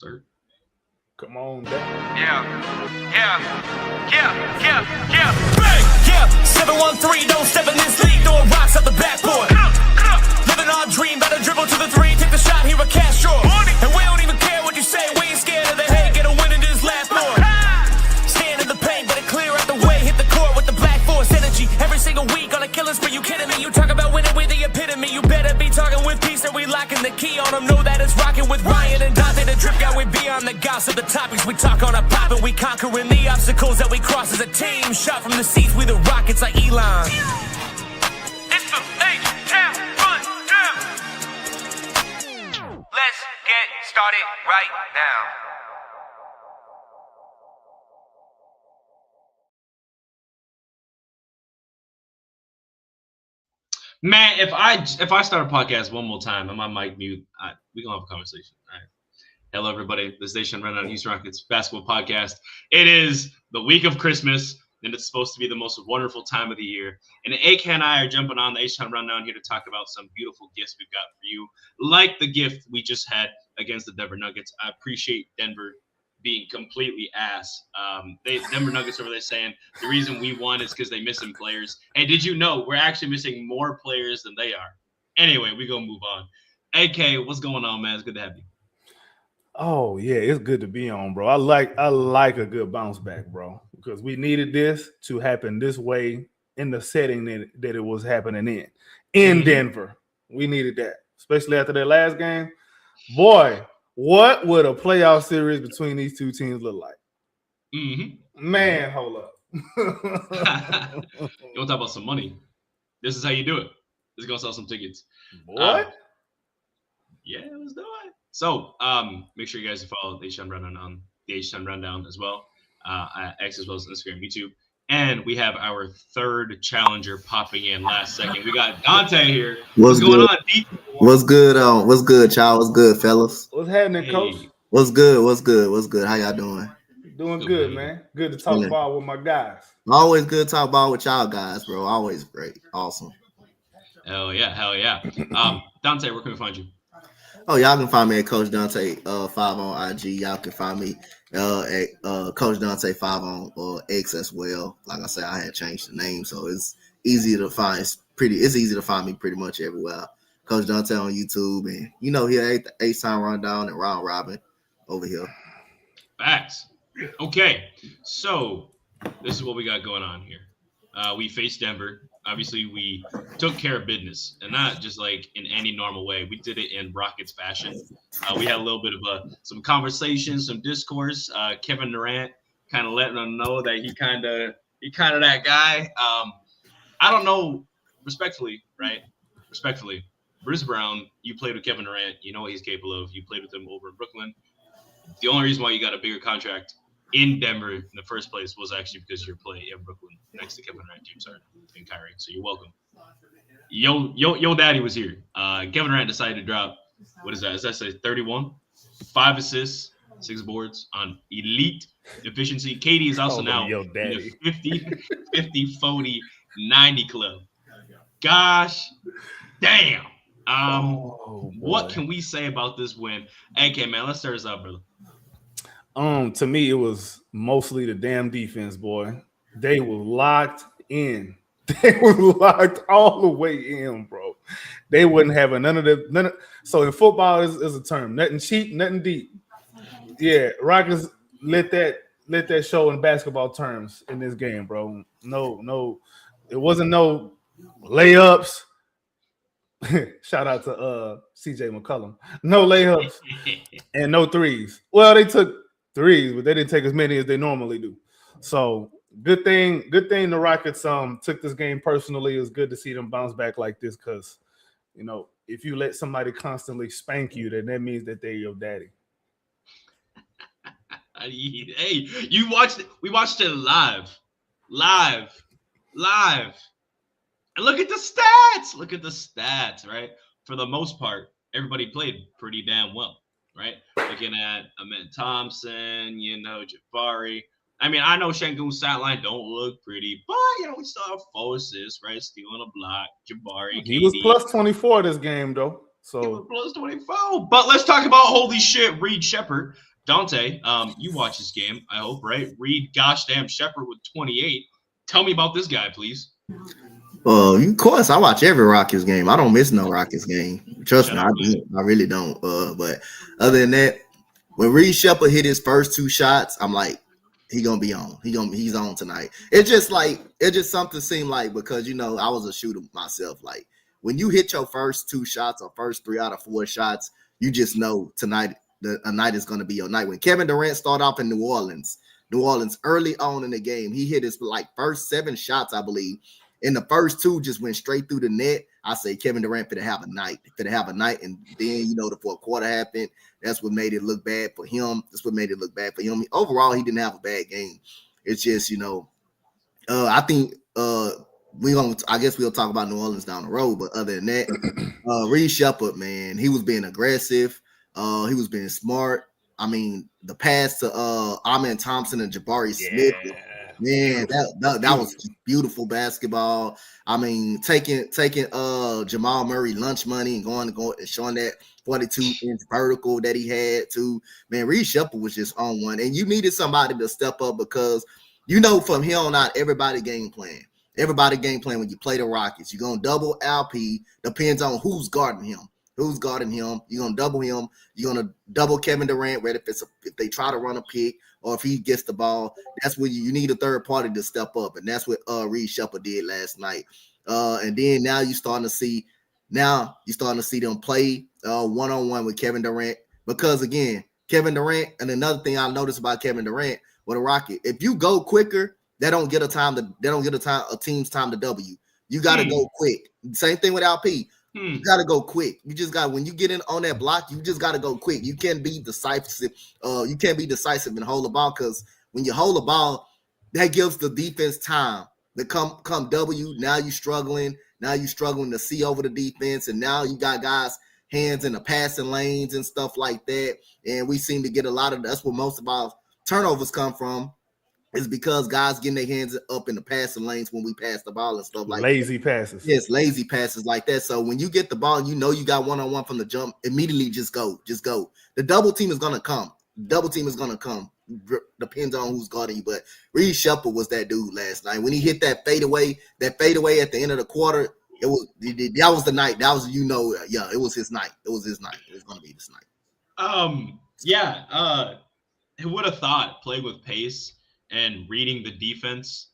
Sir. Come on down. Yeah. Bang! Yeah, 713, don't step in this league, throwing rocks at the backboard. Living our dream, better dribble to the three, take the shot, here a cash draw. And we don't even care what you say, we ain't scared of the hate, get a win in this last board. Stand in the paint, better clear out the way, hit the court with the black force energy. Every single week on a killing spree, you kidding me? You talk about winning with the epitome, you better be talking with peace, and we locking the key on them. Know that it's rocking with Ryan and Dante, the drip guy, we beyond the gossip, the topics we talk on a pop, and we conquering the obstacles that we cross as a team. Shot from the seats, we the Rockets like Elon. It's the H-Town run down. Let's get started right now. Man, if I start a podcast one more time and my mic mute, we gonna have a conversation. All right. Hello, everybody. This is Nation Rundown Houston Rockets basketball podcast. It is the week of Christmas, and it's supposed to be the most wonderful time of the year. And AK and I are jumping on the H-Town Rundown here to talk about some beautiful gifts we've got for you, like the gift we just had against the Denver Nuggets. I appreciate Denver being completely ass. Denver Nuggets over there saying the reason we won is because they missing players. Hey, did you know we're actually missing more players than they are? Anyway, we gonna move on. AK, what's going on, man? It's good to have you. Oh yeah, it's good to be on, bro. I like a good bounce back, bro, because we needed this to happen this way in the setting that it was happening in Denver. We needed that, especially after that last game. Boy, what would a playoff series between these two teams look like? Man, hold up. You want to talk about some money? This is how you do it. This is gonna sell some tickets. What? Yeah, let's do it. So, make sure you guys follow the H-Town Rundown on the H-Town Rundown as well, at X as well as Instagram, YouTube. And we have our third challenger popping in last second. We got Dante here. What's going on, D? What's good, what's good, y'all? What's good, fellas? What's happening, Coach? What's good? How y'all doing? Doing good, man. Good to talk ball with my guys. Always good to talk ball with y'all guys, bro. Always great. Awesome. Hell yeah. Dante, where can we find you? Oh, y'all can find me at Coach Dante 5 on IG. Y'all can find me at Coach Dante 5 on X as well. Like I said, I had changed the name, so it's easy to find. It's easy to find me pretty much everywhere. Coach Dante on YouTube, and here H-Town Rundown and Round Robin over here. Facts. Okay, so this is what we got going on here. We faced Denver. Obviously, we took care of business, and not just like in any normal way. We did it in Rockets fashion. We had a little bit of some conversation, some discourse. Kevin Durant kind of letting them know that he kind of that guy. I don't know, respectfully, Bruce Brown, you played with Kevin Durant. You know what he's capable of. You played with him over in Brooklyn. The only reason why you got a bigger contract in Denver in the first place was actually because you're playing in Brooklyn next to Kevin Durant, James Harden, and Kyrie. So you're welcome. Yo, daddy was here. Kevin Durant decided to drop, what is that? Does that say 31? 5 assists, 6 boards on elite efficiency. KD is also now in the 50, 40, 90 club. Gosh, damn. What can we say about this win? AK, man, let's start us out, brother. To me, it was mostly the damn defense, boy. They were locked in. They were locked all the way in, bro. They wouldn't have none of. So in football, is a term: nothing cheap, nothing deep. Yeah, Rockets let that show in basketball terms in this game, bro. No, it wasn't no layups. Shout out to CJ McCollum. No layups and no threes. Well, they took threes, but they didn't take as many as they normally do. So good thing the Rockets took this game personally. It was good to see them bounce back like this, because if you let somebody constantly spank you, then that means that they're your daddy. Hey, you watched it. We watched it live. And look at the stats, right? For the most part, everybody played pretty damn well, right? Looking at Ahmed Thompson, Jabari. I mean, I know Şengün's stat line don't look pretty, but, we still have 4 assists, right? Stealing a block, Jabari. He was plus 24 this game, though. So he was plus 24. But let's talk about, holy shit, Sheppard. Dante, you watch this game, I hope, right? Reed gosh damn Sheppard with 28. Tell me about this guy, please. Of course, I watch every Rockets game. I don't miss no Rockets game. Trust Shut me, up, I really don't. But other than that, when Reed Sheppard hit his first 2 shots, I'm like, he's on. He's on tonight. It's just something seemed like, because I was a shooter myself. Like, when you hit your first 2 shots or first 3 out of 4 shots, you just know tonight a night is going to be your night. When Kevin Durant started off in New Orleans early on in the game, he hit his first 7 shots, I believe. And the first 2 just went straight through the net. I say Kevin Durant finna have a night. And then, the fourth quarter happened. That's what made it look bad for him. Overall, he didn't have a bad game. It's just, I think I guess we'll talk about New Orleans down the road. But other than that, Reed Sheppard, man, he was being aggressive. He was being smart. I mean, the pass to Amen Thompson and Jabari Smith. Man, that was beautiful basketball. I mean, taking Jamal Murray lunch money and going and showing that 42-inch vertical that he had too. Man, Reed Sheppard was just on one. And you needed somebody to step up, because from here on out, everybody game plan when you play the Rockets. You're gonna double LP, depends on who's guarding him. You're gonna double him. You're gonna double Kevin Durant, whether if they try to run a pick or if he gets the ball. That's where you need a third party to step up, and that's what Reed Sheppard did last night. And then now you're starting to see them play one-on-one with Kevin Durant, because again, Kevin Durant, and another thing I noticed about Kevin Durant with a Rocket, if you go quicker, they don't get a team's time to W. You got to go quick. Same thing with LP. You got to go quick. When you get in on that block, you just got to go quick. You can't be decisive. And hold the ball, because when you hold the ball, that gives the defense time to come W. Now you're struggling. To see over the defense, and now you got guys' hands in the passing lanes and stuff like that. And we seem to get a lot of that's where most of our turnovers come from. Is because guys getting their hands up in the passing lanes when we pass the ball and stuff like lazy that. passes. Yes, lazy passes like that. So when you get the ball, you got one-on-one from the jump, immediately just go. The double team is gonna come. Depends on who's guarding you. But Reed Sheppard was that dude last night. When he hit that fadeaway at the end of the quarter, that was the night. That was it was his night. It was his night. It was gonna be this night. Who would have thought playing with pace and reading the defense,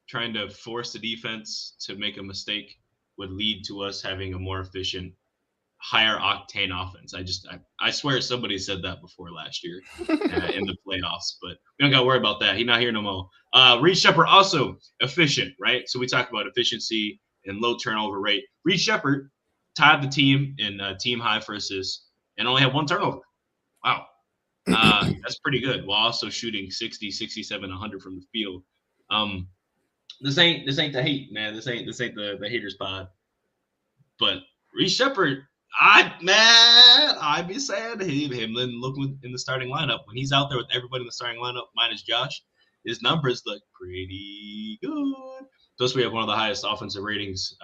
trying to force the defense to make a mistake, would lead to us having a more efficient, higher octane offense. I swear somebody said that before last year in the playoffs, but we don't got to worry about that. He's not here no more. Reed Sheppard also efficient, right? So we talk about efficiency and low turnover rate. Reed Sheppard tied the team in team high for assists and only had 1 turnover. Wow. That's pretty good, while also shooting 60, 67, 100 from the field. This ain't the hate, man. This ain't the haters pod. But Reed Sheppard, I'd be sad to him looking in the starting lineup. When he's out there with everybody in the starting lineup minus Josh, his numbers look pretty good. Plus, we have one of the highest offensive ratings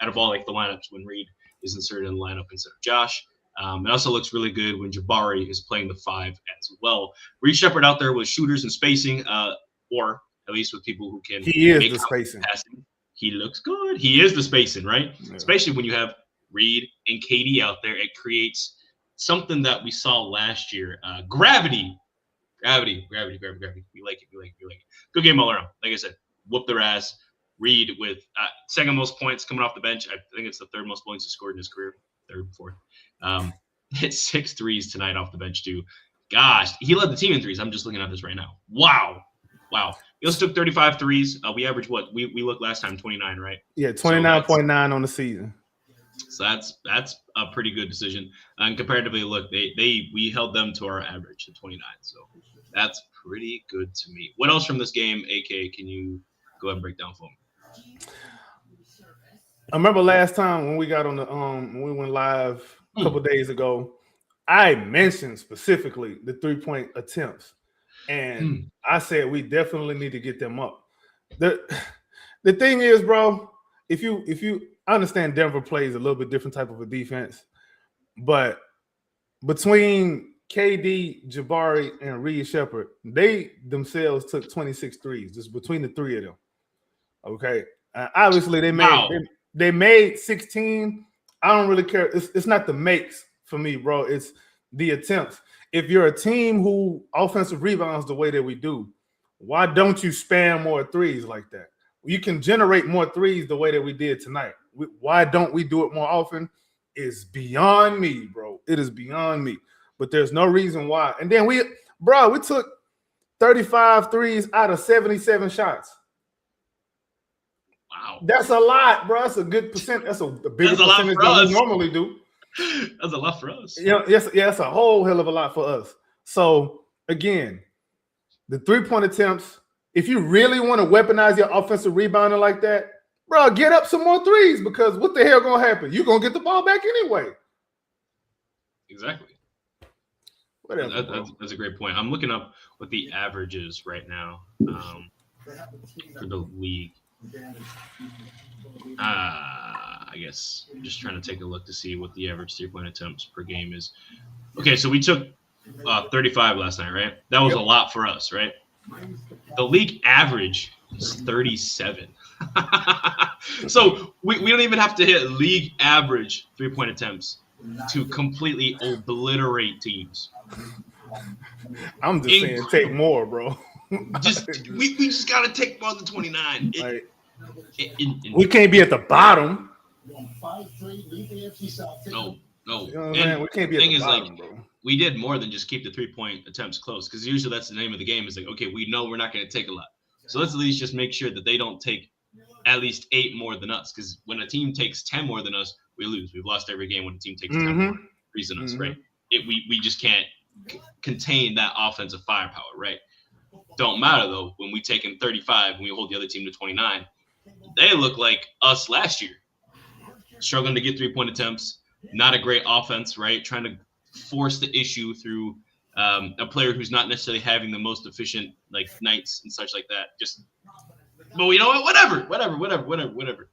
out of all the lineups when Reed is inserted in the lineup instead of Josh. It also looks really good when Jabari is playing the 5 as well. Reed Sheppard out there with shooters and spacing, or at least with people who can. He is the spacing. Passing. He looks good. He is the spacing, right? Yeah. Especially when you have Reed and KD out there, it creates something that we saw last year. Gravity. We like it. Good game all around. Like I said, whoop their ass. Reed with second most points coming off the bench. I think it's the 3rd most points he scored in his career. 3rd, 4th. Hit 6 threes tonight off the bench too. Gosh, he led the team in threes. I'm just looking at this right now. Wow. He also took 35 threes. We averaged what? We looked last time 29, right? Yeah, 29.9 on the season. So that's a pretty good decision. And comparatively, look, we held them to our average at 29. So that's pretty good to me. What else from this game, AK? Can you go ahead and break down for me? I remember last time when we got on the when we went live a couple days ago, I mentioned specifically the 3-point attempts, and I said we definitely need to get them up. The thing is, bro, if you understand Denver plays a little bit different type of a defense, but between KD, Jabari, and Reed Sheppard, they themselves took 26 threes just between the three of them. Okay. Obviously, they made 16. I don't really care. It's not the makes for me, bro. It's the attempts. If you're a team who offensive rebounds the way that we do, why don't you spam more threes like that? You can generate more threes the way that we did tonight. Why don't we do it more often? Is beyond me, bro. It is beyond me. But there's no reason why. And then we took 35 threes out of 77 shots. Wow. That's a lot, bro. That's a good percent. That's a bigger percentage than we normally do. That's a lot for us. Yes, that's a whole hell of a lot for us. So, again, the three-point attempts, if you really want to weaponize your offensive rebounding like that, bro, get up some more threes because what the hell going to happen? You're going to get the ball back anyway. Exactly. Whatever, that's a great point. I'm looking up what the average is right now for the league. I guess I'm just trying to take a look to see what the average three-point attempts per game is. Okay, so we took 35 last night, right? That was a lot for us, right? The league average is 37. So we don't even have to hit league average three-point attempts to completely obliterate teams. I'm just saying take more, bro. We just got to take more than 29. We can't be at the bottom. No. You know and we can't be at the bottom, bro. We did more than just keep the three-point attempts close because usually that's the name of the game. Is like, okay, we know we're not going to take a lot. So let's at least just make sure that they don't take at least 8 more than us because when a team takes 10 more than us, we lose. We've lost every game when a team takes 10 more threes than us, right? We just can't contain that offensive firepower, right? Don't matter, though, when we take in 35 and we hold the other team to 29. They look like us last year. Struggling to get three-point attempts. Not a great offense, right? Trying to force the issue through a player who's not necessarily having the most efficient nights and such like that. But you know what? Whatever.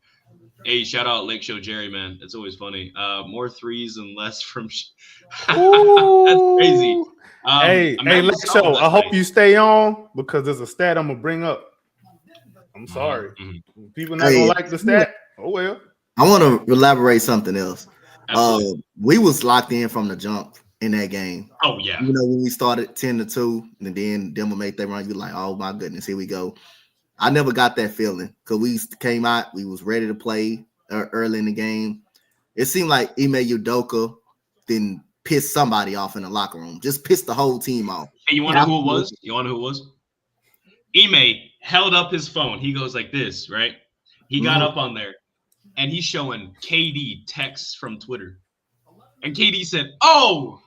Hey, shout out Lake Show Jerry, man. It's always funny. More threes and less from. That's crazy. Hey, Lake Show. I hope you stay on because there's a stat I'm gonna bring up. I'm sorry, people not gonna like the stat. Oh well. I want to elaborate something else. We was locked in from the jump in that game. Oh yeah. You know when we started 10-2, and then Denver made that run, you're like, oh my goodness, here we go. I never got that feeling because we came out, we was ready to play early in the game. It seemed like Ime Udoka didn't piss somebody off in the locker room, just pissed the whole team off. Hey, you want to know who it was? Ime held up his phone. He goes like this, right? He got up on there, and he's showing KD texts from Twitter. And KD said, oh,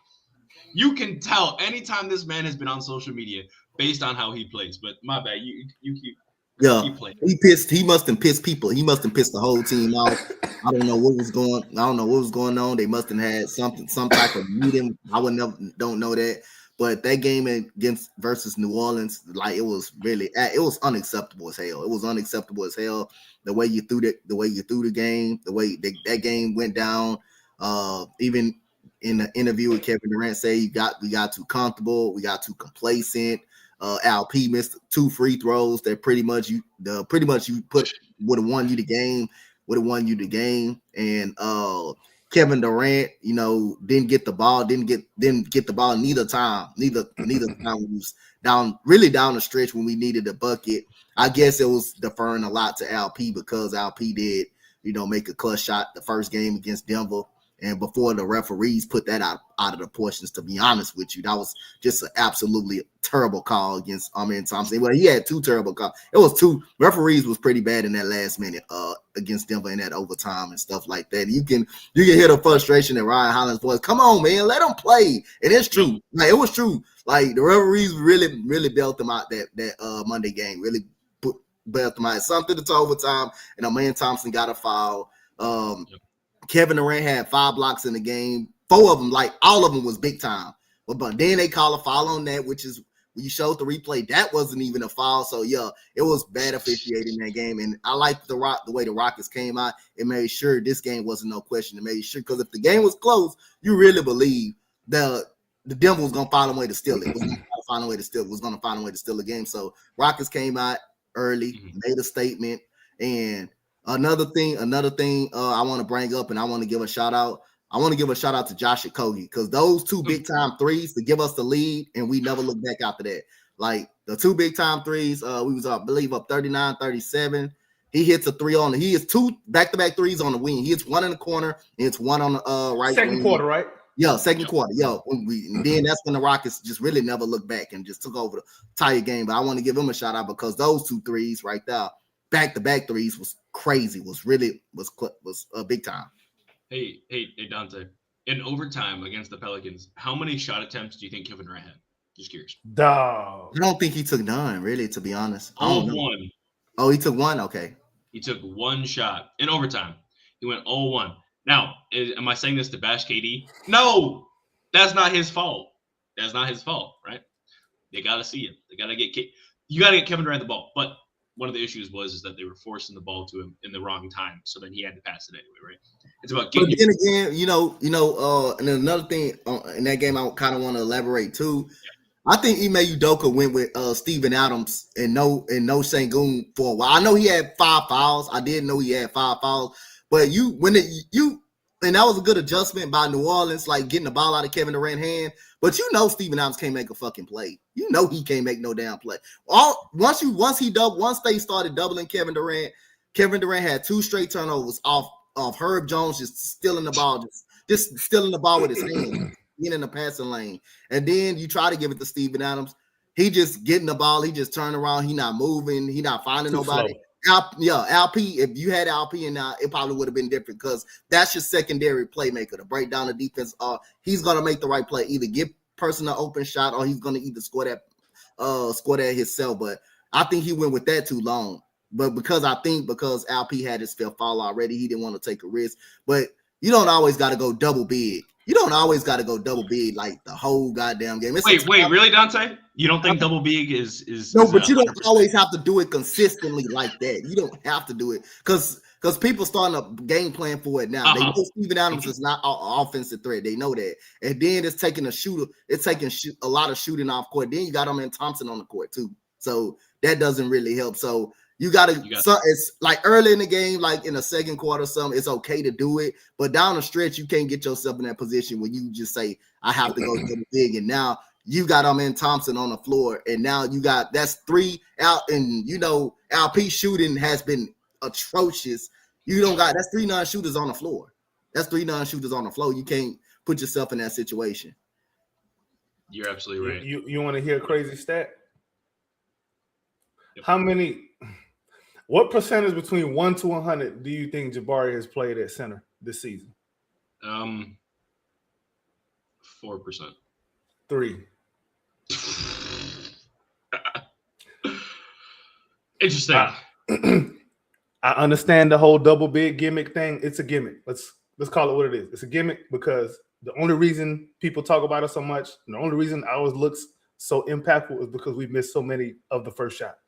you can tell anytime this man has been on social media based on how he plays. But my bad, you keep. Yeah, he pissed. He must have pissed people. He must have pissed the whole team off. I don't know what was going on. They must have had some type of meeting. Don't know that. But that game versus New Orleans, it was unacceptable as hell. It was unacceptable as hell. The way you threw the game, the way that game went down. Even in the interview with Kevin Durant, say we got too comfortable, we got too complacent. LP missed 2 free throws that pretty much you put would have won you the game. And Kevin Durant, didn't get the ball neither time when we was down the stretch when we needed a bucket. I guess it was deferring a lot to LP because LP did, make a clutch shot the first game against Denver. And before the referees put that out of the portions, to be honest with you, that was just an absolutely terrible call against Amen Thompson. Well, he had 2 terrible calls. It was 2. Referees was pretty bad in that last minute against Denver in that overtime and stuff like that. You can hear the frustration in Ryan Holland's voice. Come on, man, let them play. And it's true. It was true. The referees really bailed them out that Monday game. Really bailed them out. Something to overtime, and Amen Thompson got a foul. Kevin Durant had 5 blocks in the game. 4 of them, all of them was big time. But then they call a foul on that, which is when you showed the replay, that wasn't even a foul. So yeah, it was bad officiating that game. And I liked the way the Rockets came out. It made sure this game wasn't no question. It made sure because if the game was close, you really believe the the Denver was gonna find a way to steal it. Was gonna find a way to steal the game. So Rockets came out early, made a statement. And another thing, I want to bring up, and I want to give a shout out. I want to give a shout out to Josh Okogie, because those 2 big time threes to give us the lead, and we never looked back after that. Like the 2 big time threes, we was up, I believe, up 39-37. He hits a 3 on the. He hits 2 back-to-back threes on the wing. He hits 1 in the corner, and it's 1 on the right. Second quarter, right? Yeah, second quarter. And then that's when the Rockets just really never looked back and just took over the entire game. But I want to give him a shout out, because those 2 threes right there, back-to-back threes, was crazy. Was big time. Hey, Dante. In overtime against the Pelicans, how many shot attempts do you think Kevin Durant had? Just curious. Dog. I don't think he took none, really, to be honest. All 1. Oh, he took 1? Okay. He took 1 shot in overtime. He went 0-1. Now, am I saying this to bash KD? No, that's not his fault. That's not his fault, right? They got to see it. They got to get you got to get Kevin Durant the ball. But one of the issues was that they were forcing the ball to him in the wrong time, so then he had to pass it anyway, right? It's about getting. But then again, and then another thing in that game, I kind of want to elaborate too. Yeah. I think Ime Udoka went with Steven Adams and no Sengun for a while. I know he had 5 fouls. I didn't know he had 5 fouls, but and that was a good adjustment by New Orleans, like getting the ball out of Kevin Durant's hand. But Steven Adams can't make a fucking play. He can't make no damn play. Once they started doubling Kevin Durant had 2 straight turnovers off Herb Jones just stealing the ball, just stealing the ball with his hand, being in the passing lane. And then you try to give it to Steven Adams. He just getting the ball. He just turning around. He not moving. He not finding nobody. LP, if you had LP and now, it probably would have been different, because that's your secondary playmaker to break down the defense. He's going to make the right play, either give person an open shot, or he's going to either score that himself. But I think he went with that too long. But because LP had his 5th foul already, he didn't want to take a risk. But you don't always got to go double big. You don't always got to go double big like the whole goddamn game. Wait, really, Dante? You don't think double big is no? But you don't always have to do it consistently like that. You don't have to do it because people starting a game plan for it now. They know Steven Adams is not an offensive threat. They know that, and then it's taking a shooter. It's taking a lot of shooting off court. Then you got him and Thompson on the court too, so that doesn't really help. So you got to. So it's like early in the game, like in the second quarter, something. It's okay to do it, but down the stretch, you can't get yourself in that position where you just say, "I have to go to the big," and now you got and Thompson on the floor, and now that's 3 out, and LP shooting has been atrocious. That's 3 non-shooters on the floor. You can't put yourself in that situation. You're absolutely right. You want to hear a crazy stat? Yep. What percentage between 1 to 100 do you think Jabari has played at center this season? 4%. 3. Interesting. I understand the whole double big gimmick thing. It's a gimmick. Let's call it what it is. It's a gimmick because the only reason people talk about it so much, and the only reason ours looks so impactful is because we missed so many of the first shot.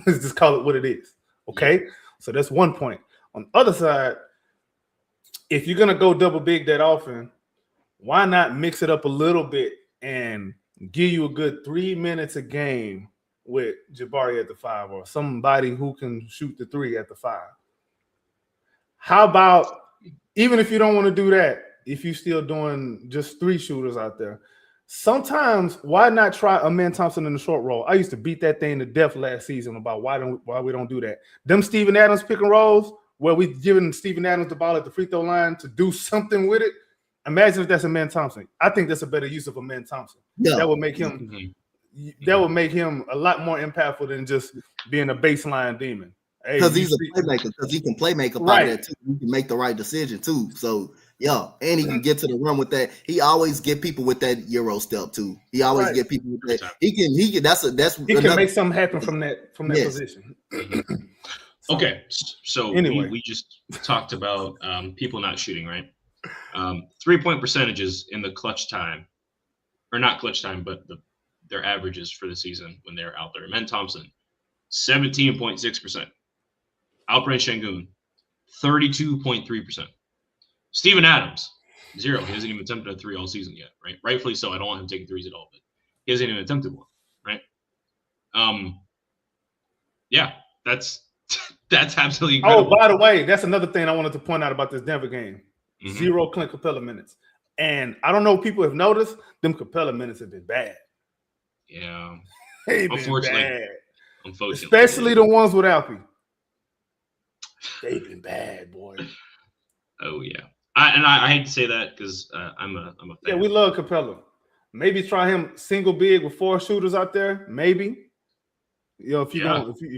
Let's just call it what it is. Okay? So that's one point. On the other side, if you're going to go double big that often, why not mix it up a little bit and give you a good 3 minutes a game with Jabari at the 5 or somebody who can shoot the 3 at the 5? How about, even if you don't want to do that, if you're still doing just 3 shooters out there, sometimes why not try Amen Thompson in the short roll? I used to beat that thing to death last season about why we don't do that. Them Steven Adams pick and rolls where we giving Steven Adams the ball at the free throw line to do something with it. Imagine if that's Amen Thompson. I think that's a better use of Amen Thompson. Yeah. That would make him a lot more impactful than just being a baseline demon. Because he's a playmaker. Because he can playmaker part of that too. He can make the right decision too. So yeah, and he can get to the rim with that. He always get people with that Euro step too. He always get people with that. He can. He can make something happen from that position. Okay, so anyway, we just talked about people not shooting, right? 3-point percentages in the clutch time, or not clutch time, but their averages for the season when they're out there. Amen Thompson, 17.6%. Alperen Şengün, 32.3%. Steven Adams, 0. He hasn't even attempted a 3 all season yet, right? Rightfully so. I don't want him taking threes at all, but he hasn't even attempted one, right? Yeah, that's absolutely incredible. Oh, by the way, that's another thing I wanted to point out about this Denver game. Mhm. 0 Clint Capella minutes. And I don't know if people have noticed, them Capella minutes have been bad. Yeah. They've been Unfortunately. bad. Unfortunately. Especially the ones with Alfie. They've been bad, boy. Oh, yeah. I hate to say that because I'm a fan. Yeah, we love Capella. Maybe try him single big with 4 shooters out there. Maybe. You know, if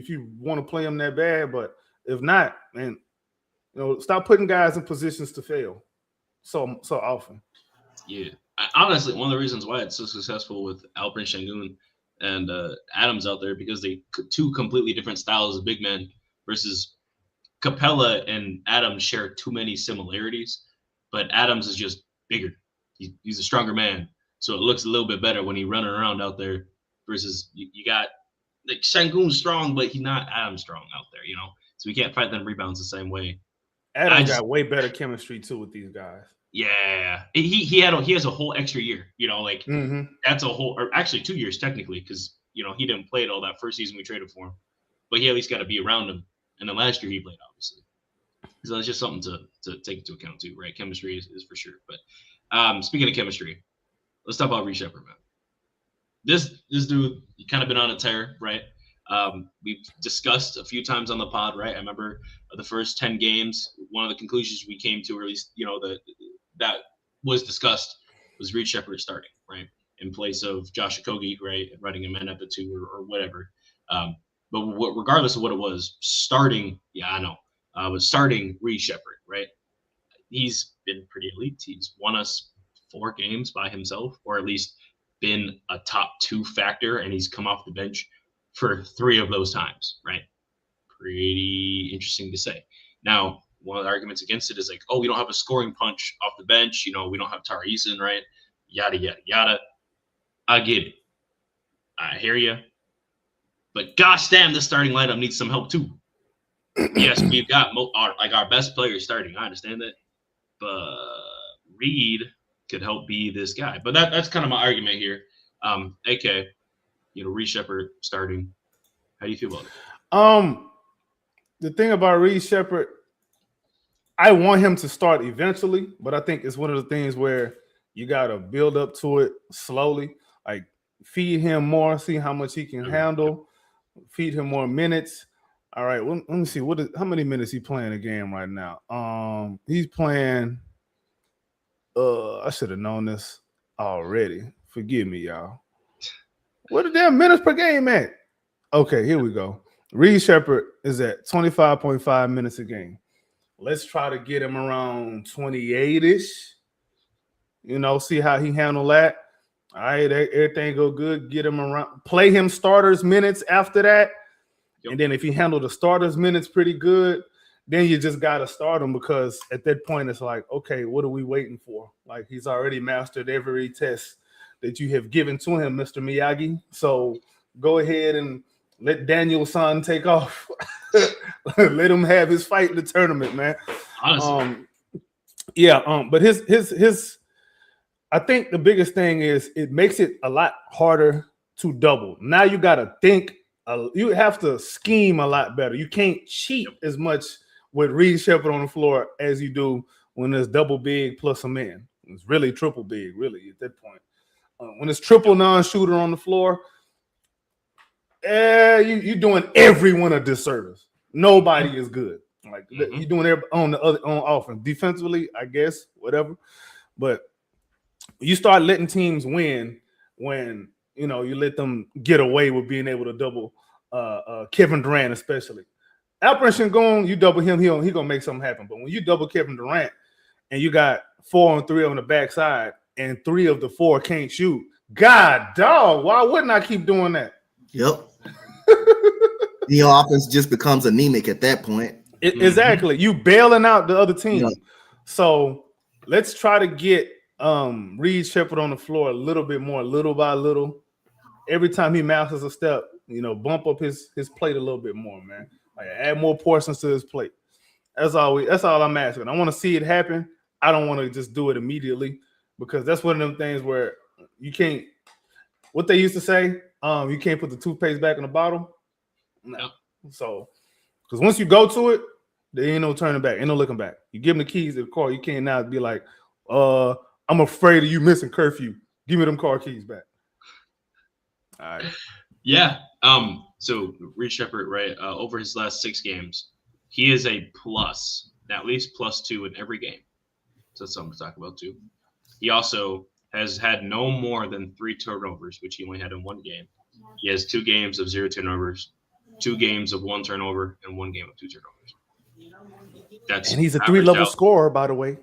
you want to play him that bad, but if not, man, you know, stop putting guys in positions to fail so often. Yeah, honestly, one of the reasons why it's so successful with Alperen Şengün and Adams out there because they 2 completely different styles of big men versus Capella and Adams share too many similarities, but Adams is just bigger. He's a stronger man, so it looks a little bit better when he's running around out there versus you got like Şengün's strong, but he's not Adams strong out there, you know. So we can't fight them rebounds the same way. Adams got way better chemistry too with these guys. Yeah, he has a whole extra year, you know, like that's a whole, or actually 2 years technically, because you know he didn't play it all that first season we traded for him, but he at least got to be around him. And then last year he played, obviously. So that's just something to take into account too, right? Chemistry is for sure. But speaking of chemistry, let's talk about Sheppard, man. This dude, he kind of been on a tear, right? We've discussed a few times on the pod, right? I remember the first 10 games, one of the conclusions we came to, or at least, you know, that was discussed, was Sheppard starting, right? In place of Josh Okogie, right? Running him in at the 2 or whatever. But regardless of what it was, starting, was starting Sheppard, right? He's been pretty elite. He's won us 4 games by himself, or at least been a top 2 factor, and he's come off the bench for 3 of those times, right? Pretty interesting to say. Now, one of the arguments against it is like, oh, we don't have a scoring punch off the bench. You know, we don't have Tari, right? Yada, yada, yada. I get it. I hear you. But gosh damn, the starting lineup needs some help too. Yes, we've got our best players starting. I understand that. But Reed could help be this guy. But that's kind of my argument here. AK, you know, Sheppard starting. How do you feel about it? The thing about Sheppard, I want him to start eventually, but I think it's one of the things where you gotta build up to it slowly. Like feed him more, see how much he can handle, feed him more minutes. All right, let me see how many minutes he playing a game right now. He's playing. I should have known this already. Forgive me, y'all. What the damn minutes per game at? Okay, here we go. Sheppard is at 25.5 minutes a game. Let's try to get him around 28-ish. You know, see how he handle that. All right, everything go good. Get him around. Play him starters minutes after that. Yep. And then if he handle the starters minutes pretty good, then you just got to start him because at that point it's like, okay, what are we waiting for? Like he's already mastered every test that you have given to him, Mr. Miyagi. So go ahead and let Daniel-san take off. Let him have his fight in the tournament, man. Honestly. But his I think the biggest thing is it makes it a lot harder to double. Now you got to think. You have to scheme a lot better. You can't cheat as much with Sheppard on the floor as you do when there's double big plus a man. It's really triple big, really, at that point. When it's triple non-shooter on the floor, you're doing everyone a disservice. Nobody is good. Like you're doing on offense. Defensively, I guess, whatever. But you start letting teams win when you know you let them get away with being able to double Kevin Durant, especially. Alperen Şengün, you double him, he gonna make something happen. But when you double Kevin Durant and you got 4 on 3 on the backside and 3 of the 4 can't shoot, God dog, why wouldn't I keep doing that? Yep. The offense just becomes anemic at that point. Exactly. You bailing out the other team. Yep. So let's try to get Sheppard on the floor a little bit more, little by little. Every time he masters a step, you know, bump up his plate a little bit more, man. Like add more portions to his plate. That's all I'm asking. I want to see it happen. I don't want to just do it immediately because that's one of them things where you can't. What they used to say, you can't put the toothpaste back in the bottle. No. So, because once you go to it, there ain't no turning back, ain't no looking back. You give them the keys to the car, you can't now be like, I'm afraid of you missing curfew. Give me them car keys back. All right. Yeah. So Reed Sheppard, right? Over his last 6 games, he is a plus, at least +2 in every game. So that's something to talk about too. He also has had no more than 3 turnovers, which he only had in 1 game. He has 2 games of 0 turnovers, 2 games of 1 turnover, and 1 game of 2 turnovers. And he's a 3-level scorer, by the way.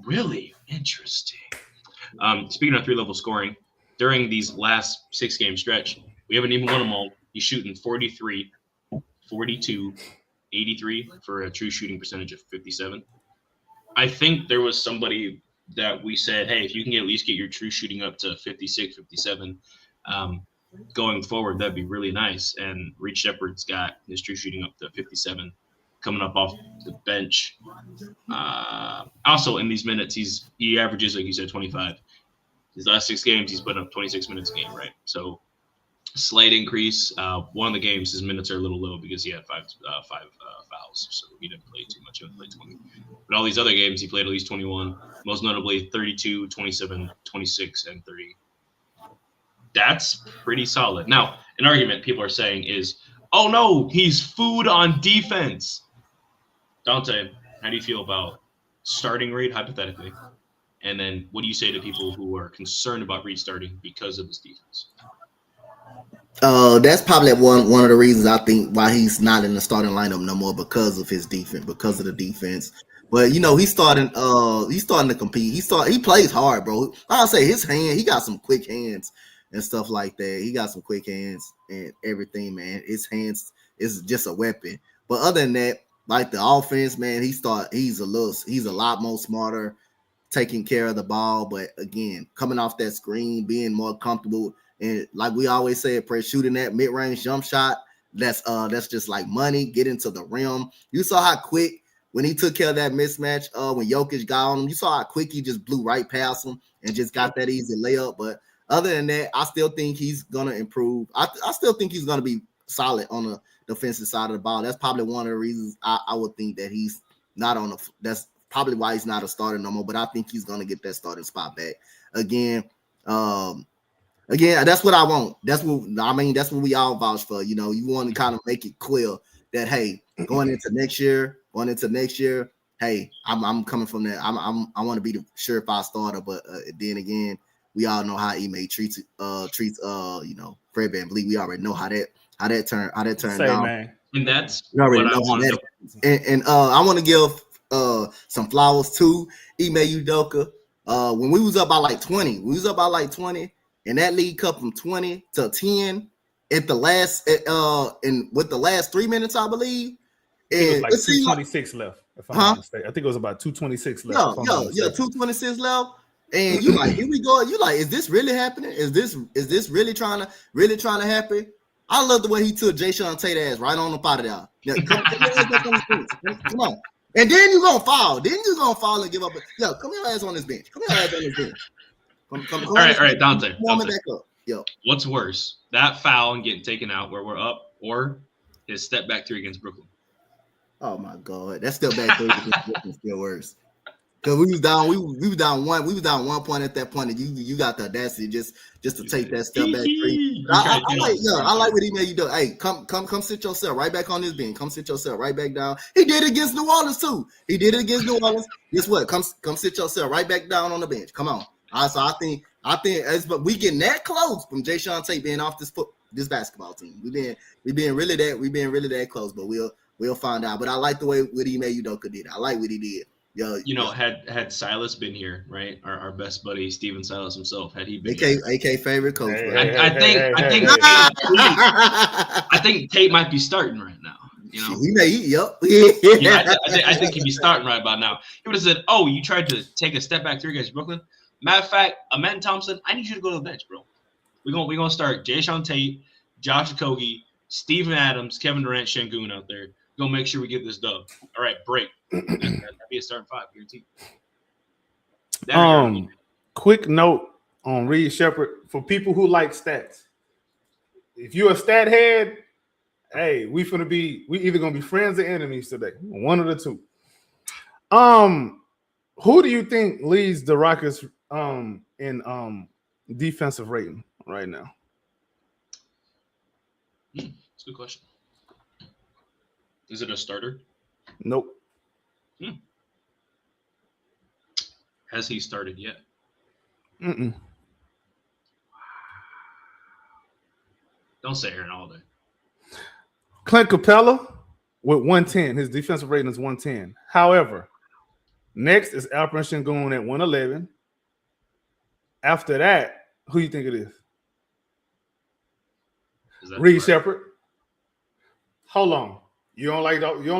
Really interesting. Speaking of 3-level scoring, during these last 6-game stretch, we haven't even won them all. He's shooting 43, 42, 83 for a true shooting percentage of 57. I think there was somebody that we said, hey, if you can at least get your true shooting up to 56, 57 going forward, that'd be really nice. And Reed Sheppard's got his true shooting up to 57 coming up off the bench. Also, in these minutes, he averages, like you said, 25. His last 6 games, he's putting up 26 minutes a game, right? So, slight increase. One of the games, his minutes are a little low because he had 5 fouls, so he didn't play too much. He only played 20. But all these other games, he played at least 21, most notably 32, 27, 26, and 30. That's pretty solid. Now, an argument people are saying is, oh, no, he's food on defense. Dante, how do you feel about starting Reed, hypothetically? And then what do you say to people who are concerned about Reed starting because of his defense? That's probably one of the reasons I think why he's not in the starting lineup no more, because of his defense, because of the defense. But he's starting to compete. He plays hard, bro. I'll say his hand, he got some quick hands and stuff like that. He got some quick hands and everything, man. His hands is just a weapon. But other than that, like the offense, man, he's a lot more smarter, taking care of the ball. But again, coming off that screen, being more comfortable. And like we always say, shooting that mid-range jump shot, that's just like money. Get into the rim. You saw how quick when he took care of that mismatch, when Jokic got on him, you saw how quick he just blew right past him and just got that easy layup. But other than that, I still think he's gonna improve. I still think he's gonna be solid on the defensive side of the ball. That's probably one of the reasons I would think that he's not on the. That's probably why he's not a starter no more. But I think he's gonna get that starting spot back again. Again, that's what I want. That's what we all vouch for. You want to kind of make it clear that, hey, going into next year, hey, I'm coming from that. I want to be the surefire starter. But then again, we all know how Ime treats Fred VanVleet. We already know how that turned out. Man. And that's we already know how that. And I want to give some flowers to Ime Udoka. When we was up by like 20, and that lead cut from 20 to 10 at the last with the last 3 minutes, I believe. It was like 226 left. If I'm not mistaken. I think it was about 226 left. Yeah, 226 left. And you like, here we go. You like, is this really happening? Is this really trying to happen? I love the way he took Jayshawn Tate ass right on up out of there. Yeah, come on. And then you're gonna foul. Then you're gonna foul and give up. Yo, come your ass on this bench. Come all right, Dante. Back up. Yo. What's worse, that foul and getting taken out where we're up, or his step back 3 against Brooklyn? Oh my God, that step back 3 against Brooklyn is still worse. Because we was down 1 point at that point, and you got the audacity just to take that step back 3. I like what he made you do. Hey, come sit yourself right back on this bench. Come sit yourself right back down. He did it against New Orleans too. Guess what? Come sit yourself right back down on the bench. Come on. So I think but we getting that close from Jayshawn Tate being off this basketball team. We being really that close, but we'll find out. But I like the way what Ime Udoka did. I like what he did. Yo, had Silas been here, right? Our best buddy Steven Silas himself, had he been AK favorite coach. I think Tate might be starting right now. I think he'd be starting right about now. He would have said, "Oh, you tried to take a step back 3 against Brooklyn." Matter of fact, Amen Thompson, I need you to go to the bench, bro. We're gonna start Jayshawn Tate, Josh Okogie, Steven Adams, Kevin Durant, Şengün out there. Gonna make sure we get this dub. All right, break. That'd be a starting 5, guaranteed. Quick note on Reed Sheppard for people who like stats. If you're a stat head, hey, we either gonna be friends or enemies today. One of the two. Who do you think leads the Rockets in defensive rating right now? That's a good question. Is it a starter? Nope. Has he started yet? Mm-mm. Don't say Aaron Holiday. Clint Capella with 110. His defensive rating is 110. However, next is Alperen Sengun at 111. After that, who you think it is? Reed Sheppard. Hold on. You don't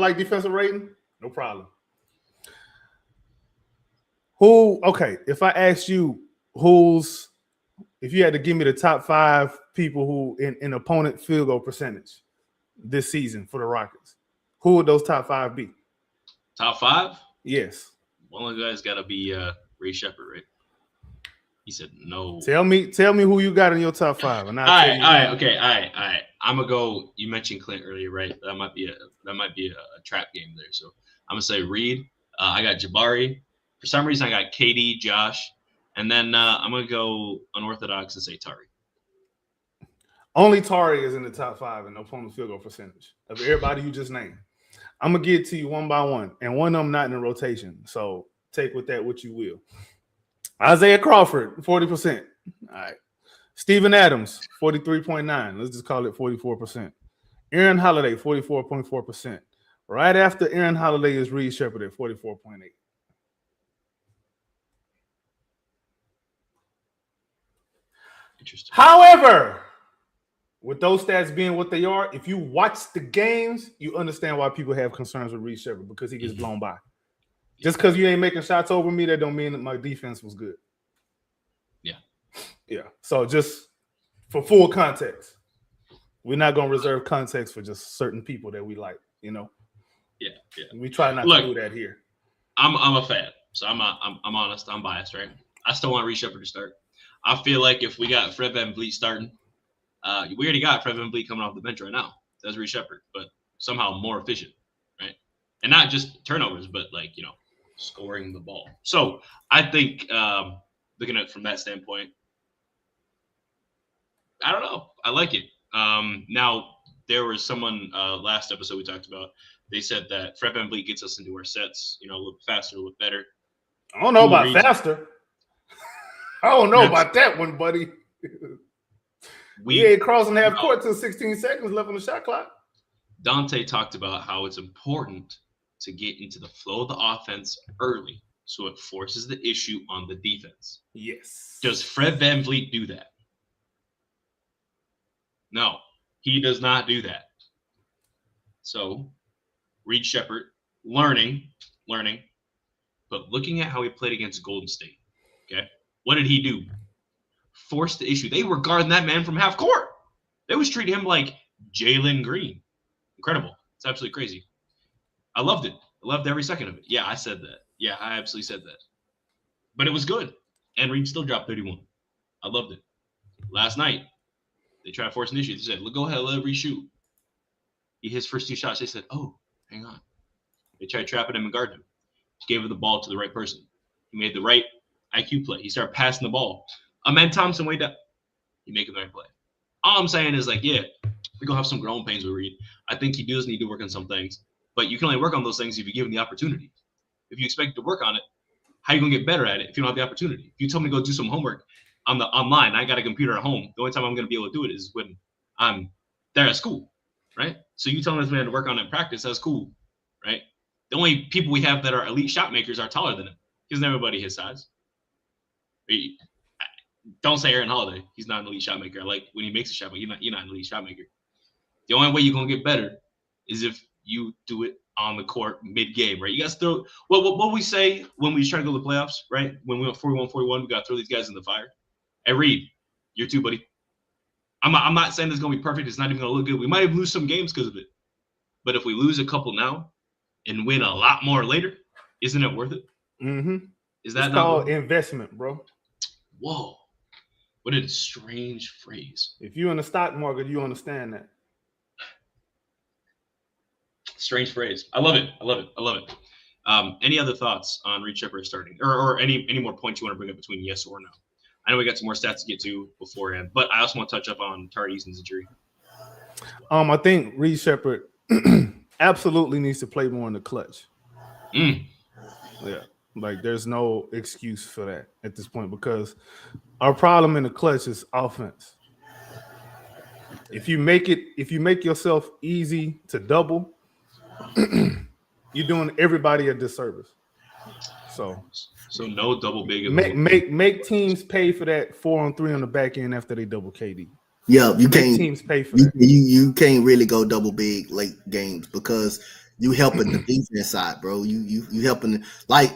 like defensive rating? No problem. Okay, if I asked you if you had to give me the top 5 people who in opponent field goal percentage this season for the Rockets, who would those top 5 be? Top 5? Yes. One of the guys got to be Reed Sheppard, right? He said no. Tell me who you got in your top 5. And all right. I'm gonna go. You mentioned Clint earlier, right? That might be a trap game there. So I'm gonna say Reed. I got Jabari. For some reason, I got KD, Josh, and then I'm gonna go unorthodox and say Tari. Only Tari is in the top 5 in opponent field goal percentage of everybody you just named. I'm gonna get to you one by one, and one of them not in the rotation. So take with that what you will. Isaiah Crawford, 40%. All right. Steven Adams, 43.9. Let's just call it 44%. Aaron Holiday, 44.4%. Right after Aaron Holiday is Reed Sheppard at 44.8. Interesting. However, with those stats being what they are, if you watch the games, you understand why people have concerns with Reed Sheppard because he gets blown by. Just because you ain't making shots over me, that don't mean that my defense was good. Yeah. So just for full context, we're not gonna reserve context for just certain people that we like. Yeah. We try not to do that here. I'm a fan, so I'm honest. I'm biased, right? I still want Reed Sheppard to start. I feel like if we got Fred VanVleet starting, we already got Fred VanVleet coming off the bench right now. That's Reed Sheppard, but somehow more efficient, right? And not just turnovers, but scoring the ball. So I think looking at it from that standpoint, I don't know. I like it. Now, there was someone last episode we talked about. They said that Fred VanVleet gets us into our sets, a little faster, a little better. I don't know about faster. I don't know about that one, buddy. We ain't crossing half court till 16 seconds left on the shot clock. Dante talked about how it's important to get into the flow of the offense early so it forces the issue on the defense. Yes. Does Fred VanVleet do that? No, he does not do that. So, Reed Sheppard, learning, but looking at how he played against Golden State, okay? What did he do? Force the issue. They were guarding that man from half court. They was treating him like Jalen Green. Incredible. It's absolutely crazy. I loved it. I loved every second of it. Yeah, I said that. Yeah, I absolutely said that. But it was good. And Reed still dropped 31. I loved it. Last night, they tried to force an issue. They said, go ahead, let Reed shoot. He his first 2 shots. They said, oh, hang on. They tried trapping him and guarding him. He gave the ball to the right person. He made the right IQ play. He started passing the ball. Amen Thompson way down. He making the right play. All I'm saying is, we're going to have some growing pains with Reed. I think he does need to work on some things. But you can only work on those things if you give him the opportunity. If you expect to work on it, how are you going to get better at it if you don't have the opportunity? If you tell me to go do some homework online, I got a computer at home. The only time I'm going to be able to do it is when I'm there at school, right? So you telling us we had to work on it in practice, that's cool, right? The only people we have that are elite shot makers are taller than him. He's not everybody his size. Don't say Aaron Holiday. He's not an elite shot maker. Like when he makes a shot, but you're not an elite shot maker. The only way you're going to get better is if you do it on the court mid-game, right? You guys throw what we say when we try to go to the playoffs, right? When we went 41-41, we got to throw these guys in the fire. Hey, Reed, you're too, buddy. I'm not saying this is going to be perfect. It's not even going to look good. We might even lose some games because of it. But if we lose a couple now and win a lot more later, isn't it worth it? Mm-hmm. Is that It's not called worth it? investment, bro. Whoa. What a strange phrase. If you're in the stock market, you understand that. Strange phrase. I love it. I love it. I love it. Any other thoughts on Reed Sheppard starting, or any more points you want to bring up between yes or no? I know we got some more stats to get to beforehand, but I also want to touch up on Tari Easton's injury. I think Reed Sheppard absolutely needs to play more in the clutch. Yeah, like there's no excuse for that at this point because our problem in the clutch is offense. If you make yourself easy to double, you're doing everybody a disservice. So no double big. Make teams pay for that 4-on-3 on the back end after they double KD. Yeah, you can't. Teams pay for that. You can't really go double big late games because you helping the defense side, bro. You helping like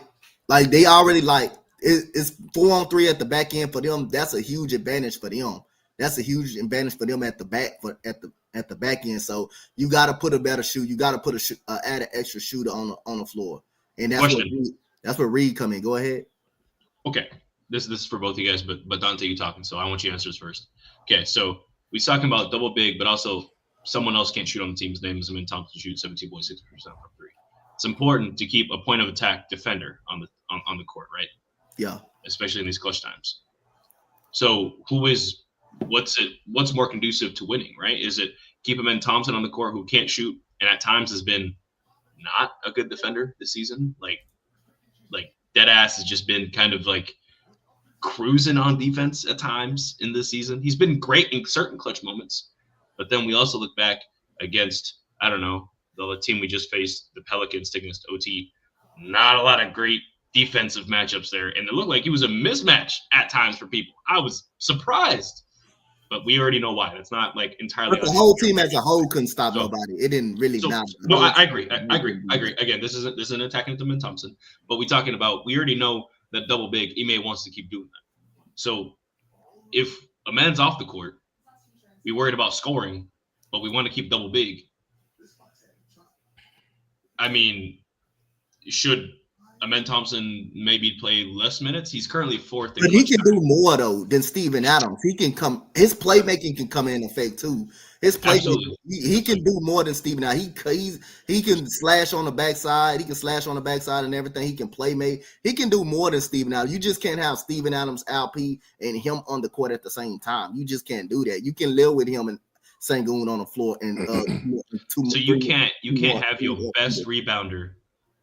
they already like it's 4-on-3 at the back end for them. That's a huge advantage for them. That's a huge advantage for them at the back end. So you got to put a better shoot. You got to put add an extra shooter on the floor, and that's where Reed come in. Go ahead. Okay, this is for both of you guys, but Dante, you talking, so I want you to answer this first. Okay, so we're talking about double big, but also someone else can't shoot on the team. His name is Amin Thompson, shoot 17.6% from three. It's important to keep a point of attack defender on the court, right? Yeah, especially in these clutch times. So what's more conducive to winning, right? Is it keep Amin Thompson on the court who can't shoot and at times has been not a good defender this season, like Deadass has just been kind of like cruising on defense at times in this season. He's been great in certain clutch moments, but then we also look back against, I don't know, the team we just faced, the Pelicans, taking us to OT. Not a lot of great defensive matchups there, and it looked like he was a mismatch at times for people. I was surprised, but we already know why. That's not like entirely. But the whole team as a whole couldn't stop nobody. It didn't really matter. No, I agree. I agree. Again, this isn't attacking Amin Thompson, but we already know that double big, Ime wants to keep doing that. So if a man's off the court, we worried about scoring, but we want to keep double big. I mean, should Amin Thompson maybe play less minutes? He's currently fourth. But he can do more though than Steven Adams. He can come. His playmaking can come in effect too. His playmaking, he can do more than Steven Adams. He can slash on the backside. He can slash on the backside and everything. He can playmate. He can do more than Steven Adams. You just can't have Steven Adams, LP, and him on the court at the same time. You just can't do that. You can live with him and Sengun on the floor and so you can't have your best rebounder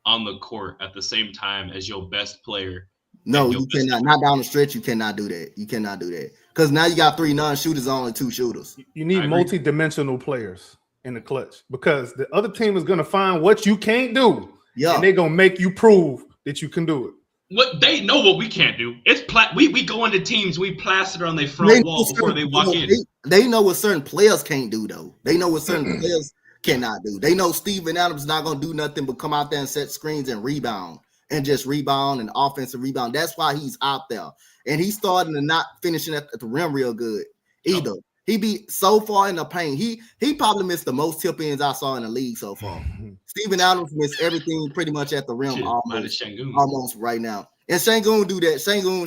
on the court at the same time as your best player. No, you cannot. Not down the stretch. You cannot do that. You cannot do that because now you got 3 non-shooters, only 2 shooters. You need multi-dimensional players in the clutch because the other team is going to find what you can't do. Yeah, and they're going to make you prove that you can do it. What they know what we can't do. It's we go into teams, we plaster on their front wall before they walk in. They know what certain players can't do though. They know what certain players cannot do. They know Steven Adams is not going to do nothing but come out there and set screens and rebound and just rebound and offensive rebound. That's why he's out there. And he's starting to not finishing at the rim real good either. Oh. He be so far in the paint. He probably missed the most tip-ins I saw in the league so far. Steven Adams missed everything pretty much at the rim almost right now. And Sengun do that. Sengun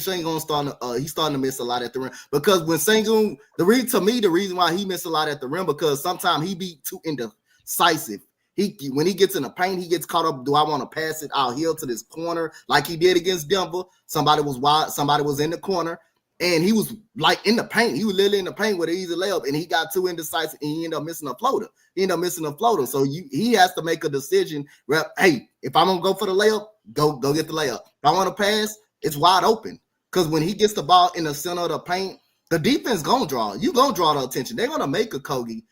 starting to miss a lot at the rim because when Sengun, the reason why he missed a lot at the rim because sometimes he be too indecisive. When he gets in the paint, he gets caught up. Do I want to pass it out here to this corner like he did against Denver? Somebody was wide. Somebody was in the corner, and he was like in the paint. He was literally in the paint with an easy layup, and he got too indecisive, and he ended up missing a floater. So he has to make a decision. Hey, if I'm gonna go for the layup, go get the layup. If I want to pass, it's wide open. Because when he gets the ball in the center of the paint, the defense gonna draw. You gonna draw the attention. They're gonna make a Kogi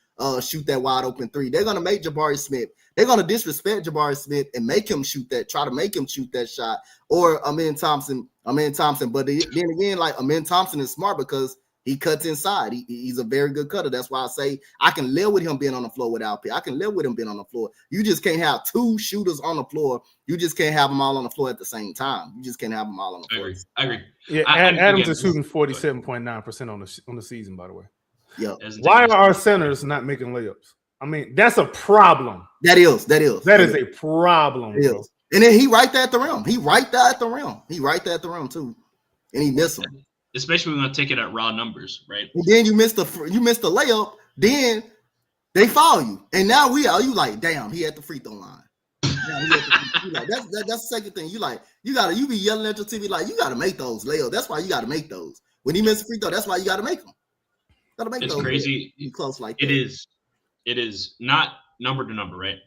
shoot that wide open 3. They're gonna make Jabari Smith. They're gonna disrespect Jabari Smith and make him try to make him shoot that shot. Or Amin Thompson. But then again, like Amin Thompson is smart because he cuts inside. He's a very good cutter. That's why I say I can live with him being on the floor without P. I can live with him being on the floor. You just can't have 2 shooters on the floor. You just can't have them all on the floor at the same time. You just can't have them all on the floor. I agree. Yeah, Adams is shooting 47.9% on the season, by the way. Yeah. Why are our centers not making layups? I mean, that's a problem. That is a problem, bro. And then he right there at the rim. He right there at the rim too, and he missed him. Especially when we take it at raw numbers, right? And then you missed the layup. Then they foul you, and now you like, damn, he at the free throw line. That's the second thing. You be yelling at your TV like, you got to make those layups. That's why you got to make those. When he missed free throw, that's why you got to make them. Got to make it's those. Crazy. Close like that. It is not number to number, right?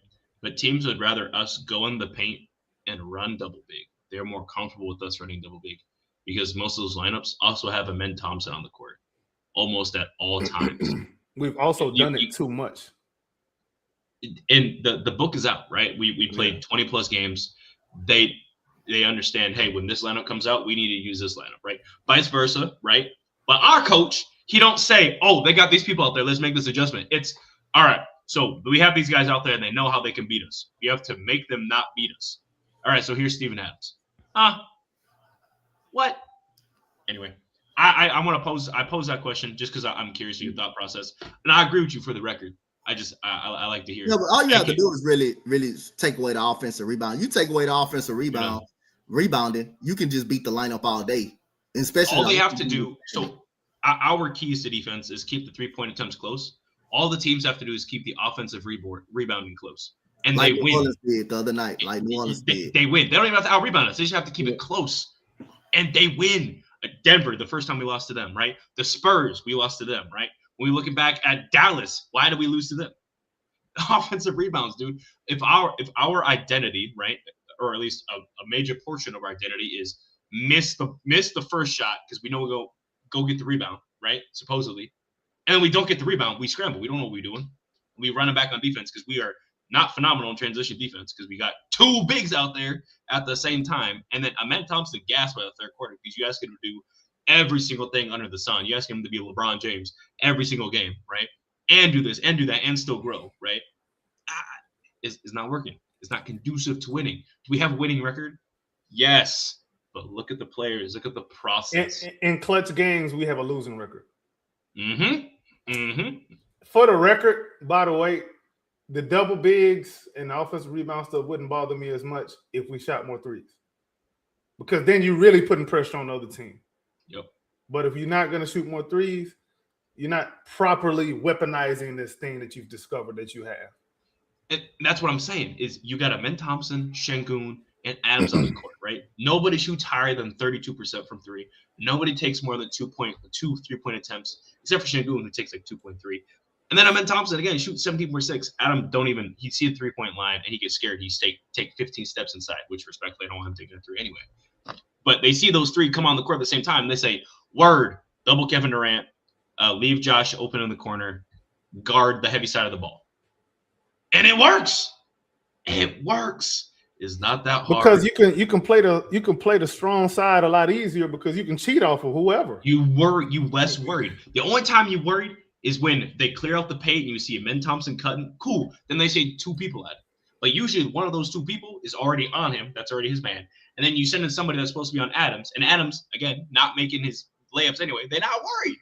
But teams would rather us go in the paint and run double big. They're more comfortable with us running double big because most of those lineups also have Amen Thompson on the court almost at all times. We've also done it too much. And the book is out, right? We played 20 plus games. They understand, hey, when this lineup comes out, we need to use this lineup, right? Vice versa, right? But our coach, he don't say, oh, they got these people out there, let's make this adjustment. It's all right. So we have these guys out there and they know how they can beat us. We have to make them not beat us. All right, so here's Steven Adams. What? Anyway, I want to pose that question just because I'm curious of your thought process. And I agree with you for the record. I like to hear. Yeah, but all you have to do is really take away the offensive rebound. You take away the offensive rebounding, you can just beat the lineup all day. And especially all they have to do. So our keys to defense is keep the 3-point attempts close. All the teams have to do is keep the offensive rebounding close, and like they New win. Orleans did the other night, like New Orleans did. They win. They don't even have to out rebound us. They just have to keep it close, and they win. Denver, the first time we lost to them, right? The Spurs, we lost to them, right? When we're looking back at Dallas, why did we lose to them? Offensive rebounds, dude. If our identity, right, or at least a major portion of our identity is miss the first shot because we know we'll go get the rebound, right? Supposedly. And then we don't get the rebound. We scramble. We don't know what we're doing. We run it back on defense because we are not phenomenal in transition defense because we got two bigs out there at the same time. And then Amen Thompson gassed by the third quarter because you ask him to do every single thing under the sun. You ask him to be LeBron James every single game, right? And do this and do that and still grow, right? It's not working. It's not conducive to winning. Do we have a winning record? Yes. But look at the players. Look at the process. In clutch games, we have a losing record. Mm-hmm. For the record, by the way, the double bigs and the offensive rebound stuff wouldn't bother me as much if we shot more threes. Because then you're really putting pressure on the other team. Yep. But if you're not going to shoot more threes, you're not properly weaponizing this thing that you've discovered that you have. And that's what I'm saying is you got Amen Thompson, Şengün, and Adams on the court, right? Nobody shoots higher than 32% from three. Nobody takes more than 2 3-point attempts, except for Şengün, who takes like 2.3. And then Amen Thompson, again, shoots 17.6. Adam he see the 3-point line and he gets scared. He's take 15 steps inside, which respectfully, I don't want him taking a three anyway. But they see those three come on the court at the same time. And they say, word, double Kevin Durant, leave Josh open in the corner, guard the heavy side of the ball. And it works. It works. It's not that hard. Because you can play the strong side a lot easier because you can cheat off of whoever. You less worried. The only time you worried is when they clear out the paint and you see Amen Thompson cutting. Cool. Then they say two people at it. But usually one of those two people is already on him. That's already his man. And then you send in somebody that's supposed to be on Adams. And Adams, again, not making his layups anyway. They're not worried.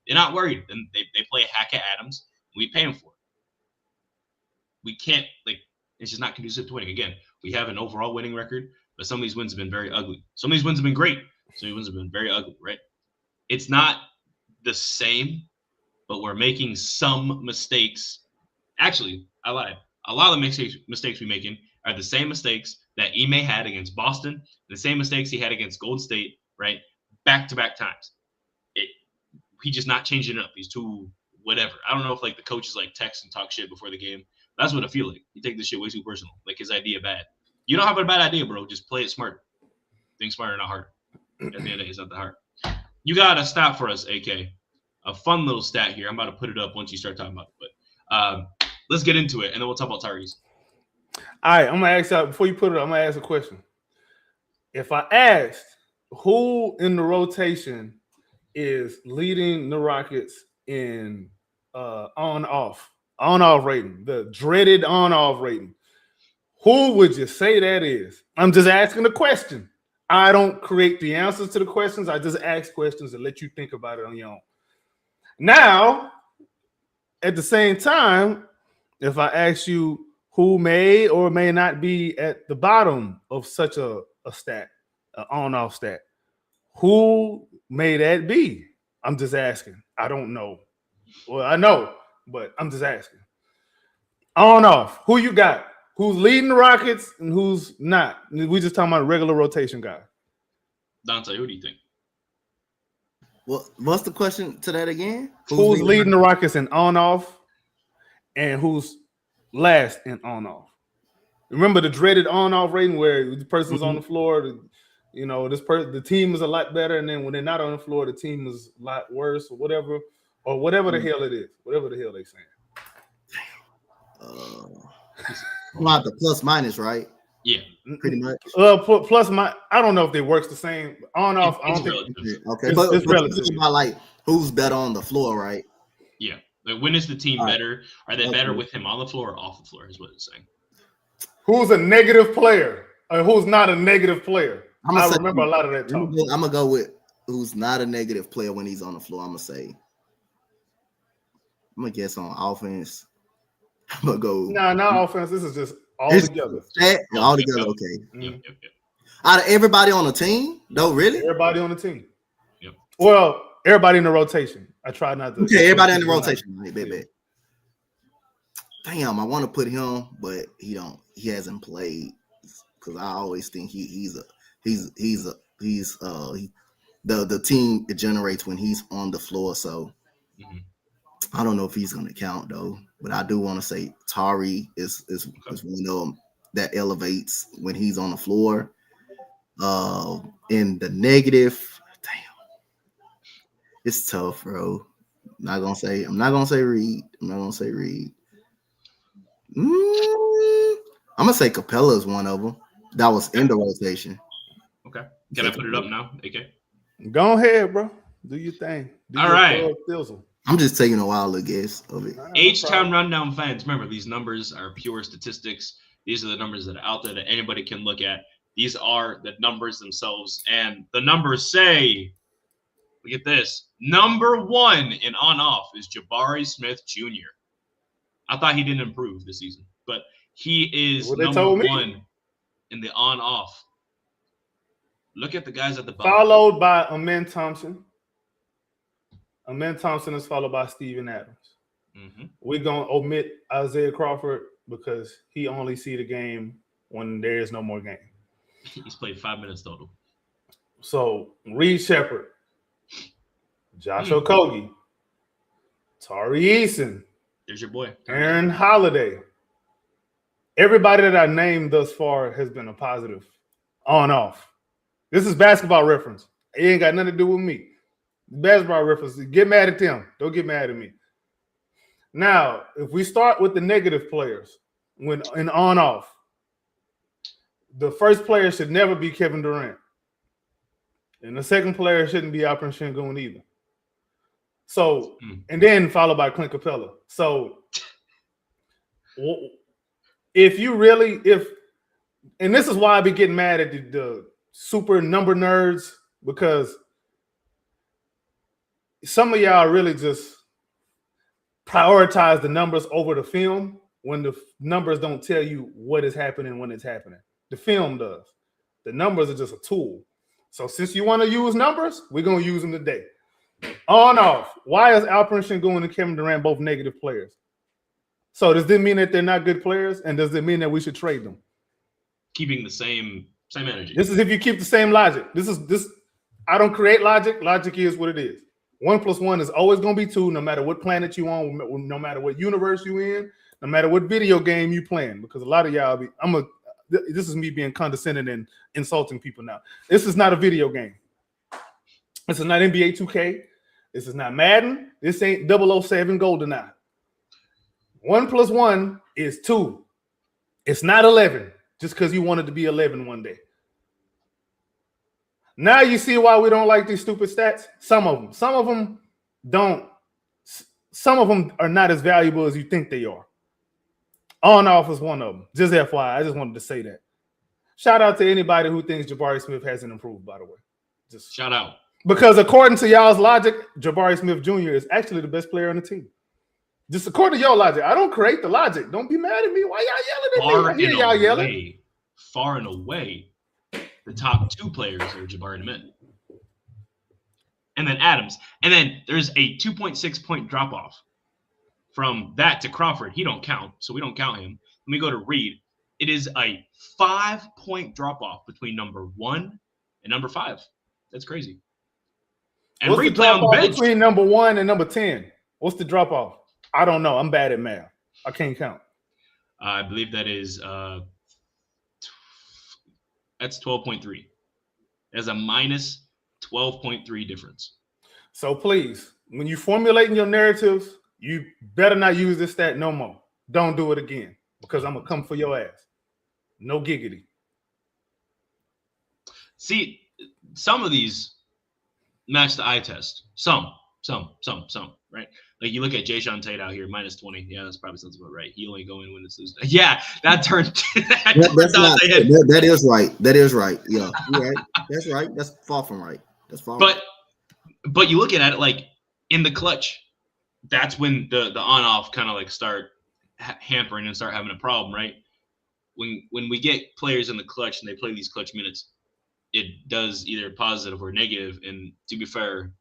They're not worried. Then they play a hack at Adams. And we pay him for it. We can't, it's just not conducive to winning. Again, we have an overall winning record, but some of these wins have been very ugly. Some of these wins have been great. Some of these wins have been very ugly, right? It's not the same, but we're making some mistakes. Actually, I lied. A lot of the mistakes we're making are the same mistakes that Ime had against Boston, the same mistakes he had against Golden State, right? Back-to-back times. He's just not changing it up. He's too whatever. I don't know if the coaches text and talk shit before the game. That's what I feel like. You take this shit way too personal. His idea bad. You don't have a bad idea, bro. Just play it smart. Think smarter, not harder. At the end of the day, it's not that hard. You got a stat for us, AK. A fun little stat here. I'm about to put it up once you start talking about it. But let's get into it, and then we'll talk about Tari's. All right, I'm going to ask you, before you put it up, I'm going to ask a question. If I asked who in the rotation is leading the Rockets in on-off rating, the dreaded on-off rating, who would you say that is? I'm just asking a question. I don't create the answers to the questions. I just ask questions and let you think about it on your own. Now, at the same time, if I ask you who may or may not be at the bottom of such a stat, an on-off stat, who may that be? I'm just asking. I don't know. Well, I know, but I'm just asking. On-off, who you got? Who's leading the Rockets and who's not? We just talking about a regular rotation guy. Dante, who do you think? What's the question to that again? Who's leading the Rockets in on-off and who's last in on-off? Remember the dreaded on-off rating where the person's on the floor, the team is a lot better, and then when they're not on the floor, the team is a lot worse, or whatever the hell it is, whatever the hell they're saying. Not the plus minus, right? Yeah, pretty much. Plus I don't know if they works the same on-off. I don't think. Okay, but it's relative. About like who's better on the floor, right? Yeah, like when is the team better? Are they better with him on the floor or off the floor? Is what it's saying. Who's a negative player or who's not a negative player? I remember a lot of that talk. I'm gonna go with who's not a negative player when he's on the floor. I'm gonna guess on offense. I'm gonna go. Not offense. This is just all together. All together, okay. Yep. Out of everybody on the team, though, really? Everybody on the team. Yep. Well, everybody in the rotation. I try not to. Okay, everybody in the rotation. Right, bet. Damn, I want to put him, but he hasn't played because I always think the team it generates when he's on the floor. So I don't know if he's gonna count though, but I do want to say Tari is one of them that elevates when he's on the floor. In the negative, damn, it's tough, bro. I'm not gonna say Reed. I'm gonna say Capella is one of them. That was in the rotation. Okay. Can I put it up now, AK? Go ahead, bro. Do your thing. All right. I'm just taking a wild guess of it. H-Town Rundown fans, remember, these numbers are pure statistics. These are the numbers that are out there that anybody can look at. These are the numbers themselves. And the numbers say, look at this. Number 1 in on-off is Jabari Smith Jr. I thought he didn't improve this season, but he is number 1 in the on-off. Look at the guys at the bottom. Followed by Amen Thompson. Amen Thompson is followed by Steven Adams. We're going to omit Isaiah Crawford because he only see the game when there is no more game. He's played 5 minutes total. So Reed Sheppard, Josh Okogie, Tari Eason. There's your boy. Aaron Holiday. Everybody that I named thus far has been a positive on-off. This is basketball reference. It ain't got nothing to do with me. Basketball reference. Get mad at them. Don't get mad at me. Now, if we start with the negative players, when in on-off, the first player should never be Kevin Durant. And the second player shouldn't be Alperen Sengun either. So, and then followed by Clint Capella. So, and this is why I be getting mad at the super number nerds, because some of y'all really just prioritize the numbers over the film when the numbers don't tell you what is happening when it's happening. The film does. The numbers are just a tool. So since you want to use numbers, we're going to use them today. On-off. Why is Alperen Sengun and Kevin Durant both negative players? So does this mean that they're not good players? And does it mean that we should trade them? Keeping the same energy. This is if you keep the same logic. I don't create logic. Logic is what it is. 1 + 1 is always going to be 2, no matter what planet you on, no matter what universe you in, no matter what video game you playing. Because a lot of y'all this is me being condescending and insulting people now. This is not a video game. This is not NBA 2K. This is not Madden. This ain't 007 GoldenEye. 1 + 1 is 2. It's not 11 just because you wanted to be 11 one day. Now you see why we don't like these stupid stats? Some of them don't. Some of them are not as valuable as you think they are. On-off is one of them. Just FYI, I just wanted to say that. Shout out to anybody who thinks Jabari Smith hasn't improved, by the way. Just shout out. Because according to y'all's logic, Jabari Smith Jr. is actually the best player on the team. Just according to your logic. I don't create the logic. Don't be mad at me. Why y'all yelling at me? I hear y'all yelling. Far and away, the top 2 players are Jabari and Mint. And then Adams. And then there's a 2.6 point drop off from that to Crawford. He don't count, so we don't count him. Let me go to Reed. It is a 5-point drop off between number 1 and number 5. That's crazy. And What's Reed the play on drop the off bench between number 1 and number 10? What's the drop off? I don't know. I'm bad at math. I can't count. I believe that is that's 12.3. There's a minus 12.3 difference. So please, when you formulating your narratives, you better not use this stat no more. Don't do it again because I'm gonna come for your ass. No giggity. See, some of these match the eye test. Some, right? Like you look at Jayshawn Tate out here, minus 20. Yeah, that's probably sounds about right. He only go in when it's Tuesday. Yeah, that turned. That is right. That is right. Yeah, you're right. That's right. That's far from right. That's far. But you look at it like in the clutch, that's when the on off kind of like start hampering and start having a problem, right? When we get players in the clutch and they play these clutch minutes, it does either positive or negative. And to be fair,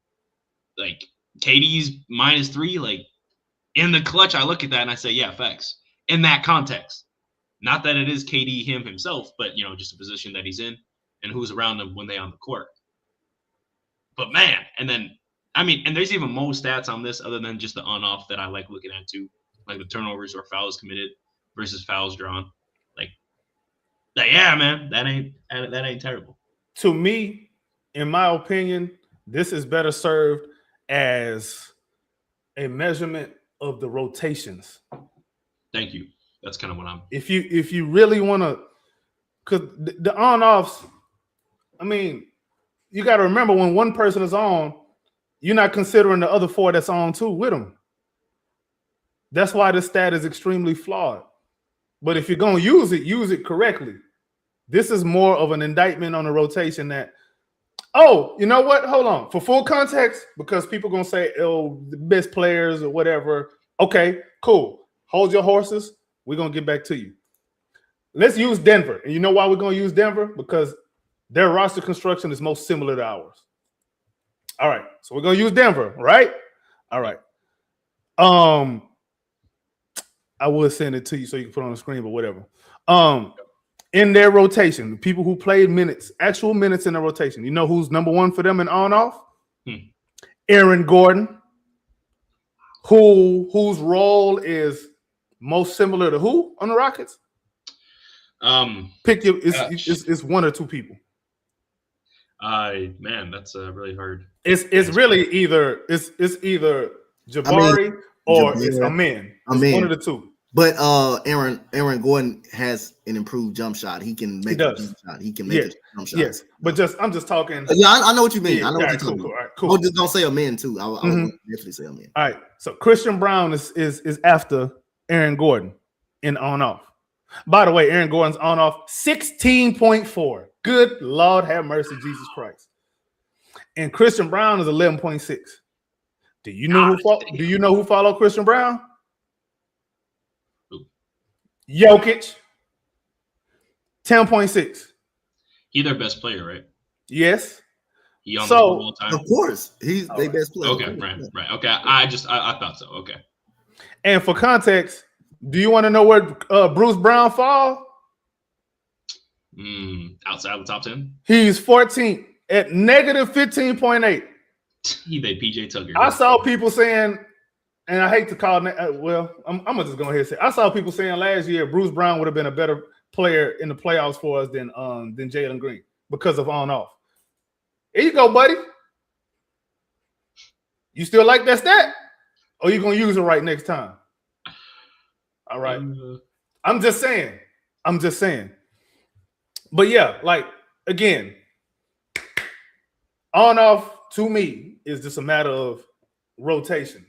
like KD's minus 3, like in the clutch, I look at that and I say, yeah, facts. In that context, not that it is KD himself, but just a position that he's in and who's around him when they on the court. But man, and then and there's even more stats on this other than just the on off that I like looking at too, like the turnovers or fouls committed versus fouls drawn. Like yeah, man, that ain't terrible. To me, in my opinion, this is better served as a measurement of the rotations. Thank you. That's kind of what I'm. If you really want to, because the on offs, you got to remember when one person is on, you're not considering the other 4 that's on too with them. That's why this stat is extremely flawed. But if you're going to use it correctly. This is more of an indictment on the rotation that, oh, you know what? Hold on. For full context, because people going to say, oh, the best players or whatever. Okay, cool. Hold your horses. We're going to get back to you. Let's use Denver. And you know why we're going to use Denver? Because their roster construction is most similar to ours. All right. So we're going to use Denver, right? All right. I will send it to you so you can put it on the screen, but whatever. In their rotation, the people who played minutes, actual minutes in the rotation, you know who's number 1 for them in on-off? Aaron Gordon, whose role is most similar to who on the Rockets? Pick your. It's 1 or 2 people. Man, that's really hard. It's really either Jabari or it's Amin. It's 1 of the 2. But Aaron Gordon has an improved jump shot. He can make a jump shot. He can make a jump shot. Yes, but I'm just talking. Yeah, I know what you mean. Yeah, I know what you're talking cool. about. All right, cool. I'm just gonna say Amin too. I would definitely say Amin. All right. So Christian Brown is after Aaron Gordon in on off. By the way, Aaron Gordon's on off 16.4. Good Lord have mercy, Jesus Christ. And Christian Brown is 11.6. Do you know who followed Christian Brown? Jokic, 10.6. He's their best player, right? Yes. He on the board all the time. Of course, he's their best player. Okay, right. Okay, I thought so. Okay. And for context, do you want to know where Bruce Brown fall? Outside of the top 10. He's 14th at negative 15.8. He made PJ Tucker. I saw people saying. And I hate to call it. I'm gonna just go ahead and say I saw people saying last year Bruce Brown would have been a better player in the playoffs for us than Jalen Green because of on off. Here you go, buddy. You still like that stat? Or you gonna use it right next time? All right. I'm just saying. But yeah, like again, on off to me is just a matter of rotation.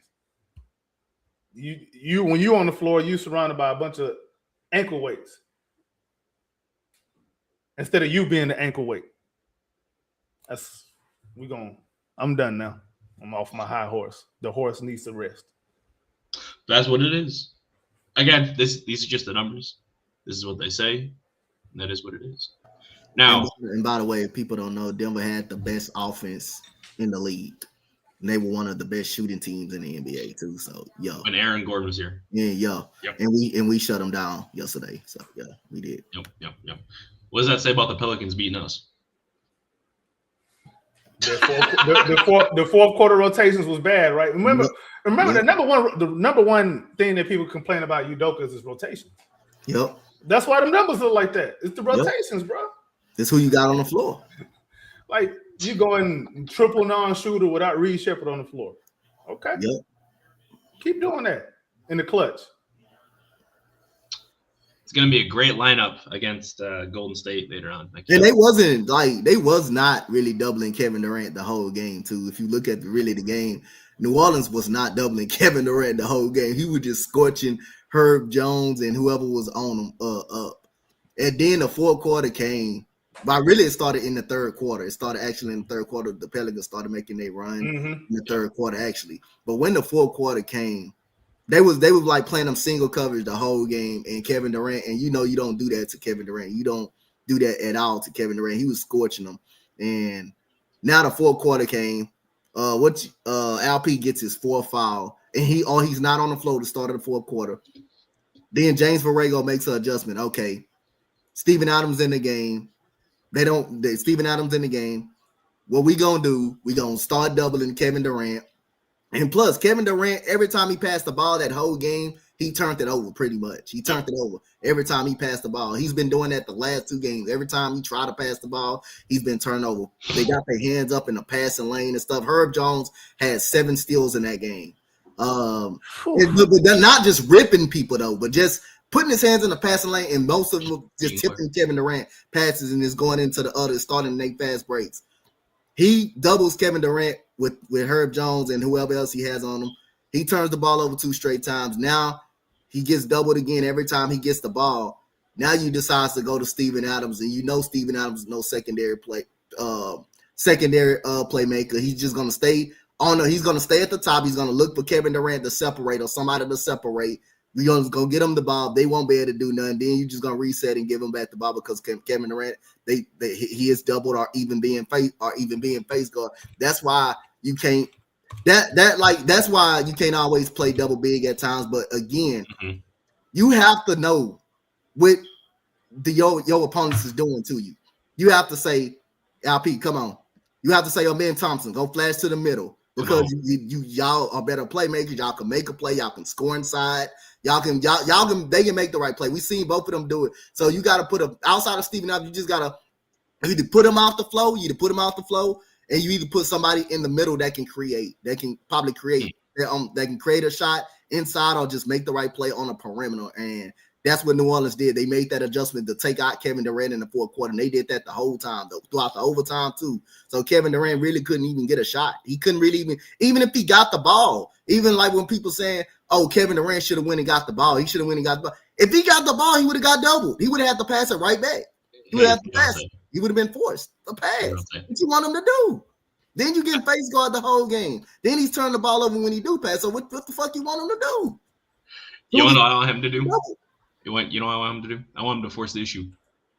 You when you on the floor, you surrounded by a bunch of ankle weights instead of you being the ankle weight. I'm done now. I'm off my high horse. The horse needs to rest. That's what it is. Again, these are just the numbers. This is what they say, and that is what it is. Now, and by the way, if people don't know, Denver had the best offense in the league. And they were one of the best shooting teams in the NBA too. So when Aaron Gordon was here. Yeah. Yep. And we shut them down yesterday. So yeah, we did. Yep. What does that say about the Pelicans beating us? The fourth quarter rotations was bad, right? Remember the number one thing that people complain about Udoka is his rotations. Yep. That's why the numbers look like that. It's the rotations, bro. It's who you got on the floor. Like you going triple non-shooter without Reed Sheppard on the floor. Okay. Yep. Keep doing that in the clutch. It's going to be a great lineup against Golden State later on. And they was not really doubling Kevin Durant the whole game too. If you look at the game, New Orleans was not doubling Kevin Durant the whole game. He was just scorching Herb Jones and whoever was on him up. And then the fourth quarter came. But really, it started in the third quarter. It started actually in the third quarter. The Pelicans started making their run in the third quarter, actually. But when the fourth quarter came, they was like playing them single coverage the whole game. And Kevin Durant, and you don't do that to Kevin Durant. You don't do that at all to Kevin Durant. He was scorching them. And now the fourth quarter came. LP gets his fourth foul, and he's not on the floor to start of the fourth quarter. Then James Borrego makes an adjustment. Okay, Steven Adams in the game. Steven Adams in the game. What we gonna do? We gonna start doubling Kevin Durant, and plus Kevin Durant. Every time he passed the ball that whole game, he turned it over pretty much. He turned it over every time he passed the ball. He's been doing that the last two games. Every time he tried to pass the ball, he's been turned over. They got their hands up in the passing lane and stuff. Herb Jones had 7 steals in that game. But they're not just ripping people though, but just putting his hands in the passing lane, and most of them just tipping Kevin Durant passes and is going into the other, starting their fast breaks. He doubles Kevin Durant with Herb Jones and whoever else he has on him. He turns the ball over 2 straight times. Now he gets doubled again every time he gets the ball. Now you decide to go to Steven Adams, and Steven Adams is no secondary playmaker. He's just gonna stay on. He's gonna stay at the top. He's gonna look for Kevin Durant to separate or somebody to separate. We're going to go get them the ball. They won't be able to do nothing. Then you're just going to reset and give them back the ball because Kevin Durant, he is doubled or even being face guard. That's why you can't. That's why you can't always play double big at times. But again, you have to know what your opponents is doing to you. You have to say, LP, come on. You have to say, Ben Thompson, go flash to the middle. Because y'all are better playmakers. Y'all can make a play. Y'all can score inside. They can make the right play. We've seen both of them do it. So you got to put outside of Steven Adams, you just got to either put him off the flow, and you either put somebody in the middle that can create, that can create a shot inside or just make the right play on a perimeter. And that's what New Orleans did. They made that adjustment to take out Kevin Durant in the fourth quarter, and they did that the whole time, though, throughout the overtime, too. So Kevin Durant really couldn't even get a shot. He couldn't really even if he got the ball, even like when people saying, oh, Kevin Durant should have went and got the ball. He should have went and got the ball. If he got the ball, he would have got doubled. He would have had to pass it right back. He would have to pass it. He would have been forced to pass. What you want him to do? Then you get face guard the whole game. Then he's turning the ball over when he do pass. So what the fuck you want him to do? You know what I want him to do? You know what I want him to do? I want him to force the issue.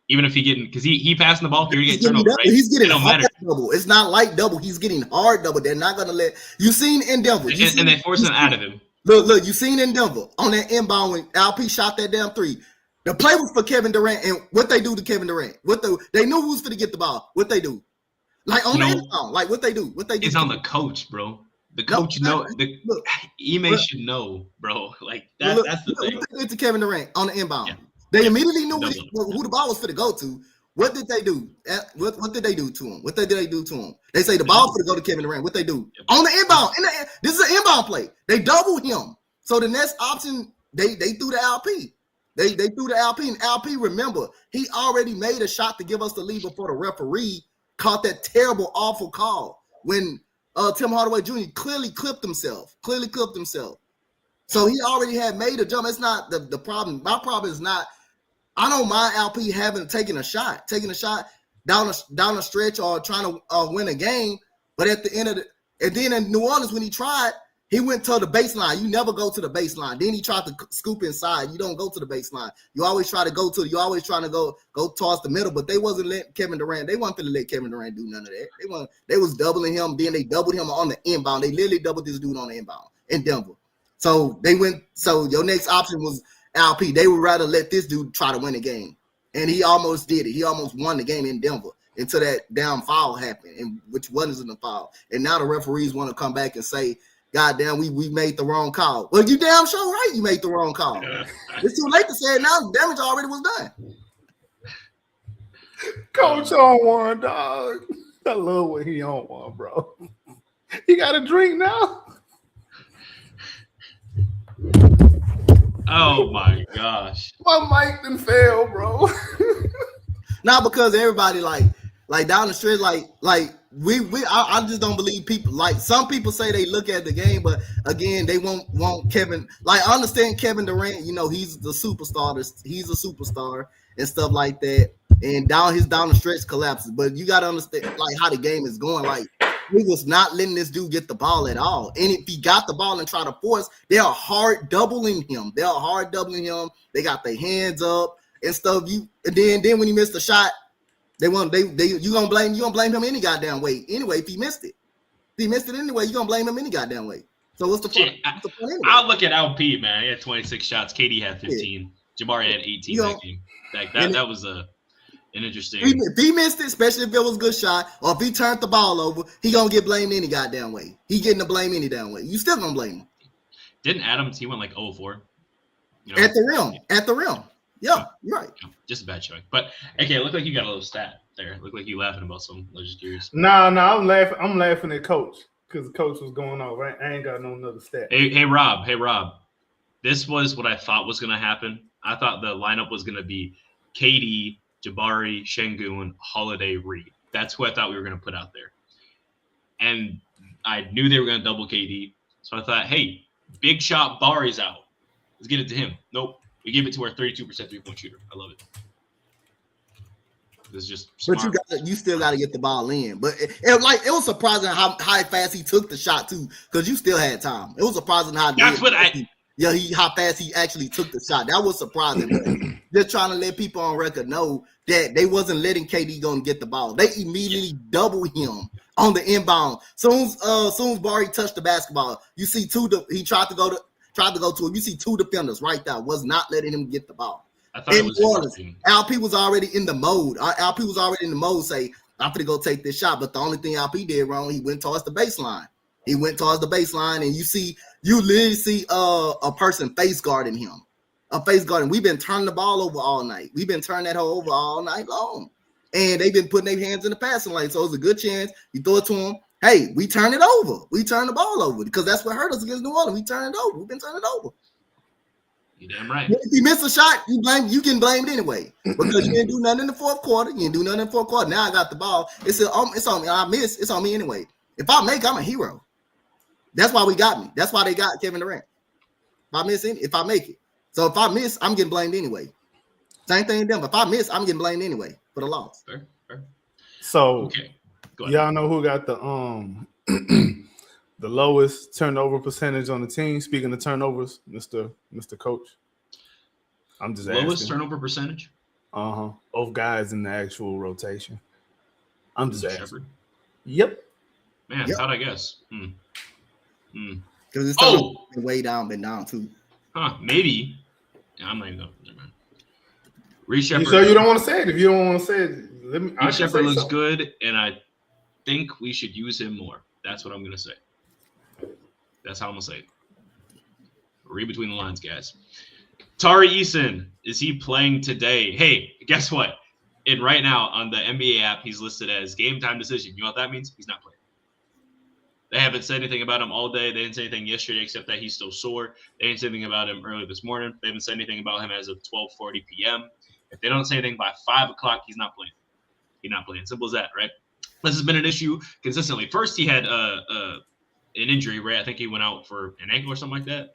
Even if because he passing the ball, you're getting turned over, right? He's getting hard double. It's not light double. He's getting hard double. They're not gonna let you seen in Denver. And they force him out of him. Look, you seen in Denver on that inbound when LP shot that damn 3. The play was for Kevin Durant, and what they do to Kevin Durant? They knew who was going to get the ball. What they do? Like on the inbound, like what they do? It's on the coach, bro. The coach Ime should know, bro. Like that's the thing. What they did to Kevin Durant on the inbound? Yeah. They immediately knew who the ball was for to go to. What did they do? What did they do to him? What did they do to him? They say the ball for to go to Kevin Durant. What they do? On the inbound. This is an inbound play. They doubled him. So the next option, they threw the LP. They threw the LP. And LP, remember, he already made a shot to give us the lead before the referee caught that terrible, awful call when Tim Hardaway Jr. clearly clipped himself. So he already had made a jump. It's not the problem. My problem is not, I don't mind LP taking a shot down a stretch or trying to win a game. But at the end of and then in New Orleans, when he tried, He went to the baseline. You never go to the baseline. Then he tried to scoop inside. You don't go to the baseline. You always try to go to. You always trying to go towards the middle. But they wasn't letting Kevin Durant. They weren't going to let Kevin Durant do none of that. They was doubling him. Then they doubled him on the inbound. They literally doubled this dude on the inbound in Denver. So they went. So your next option was LP. They would rather let this dude try to win the game, and he almost did it. He almost won the game in Denver until that damn foul happened, and which wasn't a foul. And now the referees want to come back and say, "Goddamn, we made the wrong call." Well, you damn sure right. You made the wrong call. It's too late to say it now. The damage already was done. Coach on one, dog. I love what he on one, bro. He got a drink now. Oh my gosh. My mic done fail, bro. Not because everybody like down the street, I just don't believe people. Like some people say they look at the game, but again, they want Kevin. Like I understand Kevin Durant, he's the superstar. He's a superstar and stuff like that. And down the stretch collapses. But you gotta understand like how the game is going. Like he was not letting this dude get the ball at all. And if he got the ball and try to force, they are hard doubling him. They got their hands up and stuff. And then when he missed the shot, you gonna blame him any goddamn way. Anyway, if he missed it anyway, you gonna blame him any goddamn way. So what's the point? Anyway? I'll look at LP, man. He had 26 shots. KD had 15. Yeah. Jabari had 18 that game. That was an interesting. If he missed it, especially if it was a good shot, or if he turned the ball over, he gonna get blamed any goddamn way. He getting the blame any damn way. You still gonna blame him. Didn't Adams? He went like 0-4. At the rim. Yeah, you're right. Just a bad showing. But okay, it looked like you got a little stat there. It looked like you laughing about something. I was just curious. No, I'm laughing at Coach because the coach was going off. I ain't got no another stat. Hey, Rob. This was what I thought was going to happen. I thought the lineup was going to be KD, Jabari, Şengün, Holiday, Reed. That's who I thought we were going to put out there. And I knew they were going to double KD. So I thought, hey, big shot Bari's out. Let's get it to him. Nope. We give it to our 32% three-point shooter. I love it. This is just smart. But you still got to get the ball in. But it was surprising how fast he took the shot too, because you still had time. It was surprising how fast he actually took the shot. That was surprising. Just trying to let people on record know that they wasn't letting KD go and get the ball. They immediately doubled him on the inbound. Soon as Bari touched the basketball, you see he tried to go to him. You see two defenders right there was not letting him get the ball. I thought it was interesting. LP was already in the mode. LP was already in the mode. Say, I'm gonna go take this shot. But the only thing LP did wrong, he went towards the baseline. And you literally see a person face guarding him. We've been turning the ball over all night. We've been turning that hole over all night long. And they've been putting their hands in the passing lane. So it's a good chance you throw it to him. Hey, we turn it over. We turn the ball over because that's what hurt us against New Orleans. We turn it over. We've been turning it over. You damn right. If you miss a shot, you can blame it anyway because you didn't do nothing in the fourth quarter. Now I got the ball. It's on me. I miss. It's on me anyway. If I make, I'm a hero. That's why we got me. That's why they got Kevin Durant. If I make it. So if I miss, I'm getting blamed anyway. Same thing in Denver. If I miss, I'm getting blamed anyway for the loss. Fair. So okay. Y'all know who got the the lowest turnover percentage on the team? Speaking of turnovers, Mr. Coach. I'm just asking. Lowest turnover percentage? Of guys in the actual rotation. I'm just asking. Sheppard? Yep. Man, how'd I guess? Because it's still been down too. Maybe. Yeah, I'm not even going to. Reed Sheppard. So you don't want to say it? If you don't want to say it, Reed Sheppard looks good, and I think we should use him more. That's what I'm going to say. That's how I'm going to say it. Read between the lines, guys. Tari Eason, is he playing today? Hey, guess what? And right now on the NBA app, he's listed as game time decision. You know what that means? He's not playing. They haven't said anything about him all day. They didn't say anything yesterday except that he's still sore. They didn't say anything about him early this morning. They haven't said anything about him as of 12:40 p.m. If they don't say anything by 5 o'clock, he's not playing. He's not playing. Simple as that, right? This has been an issue consistently. First, he had an injury, right? I think he went out for an ankle or something like that.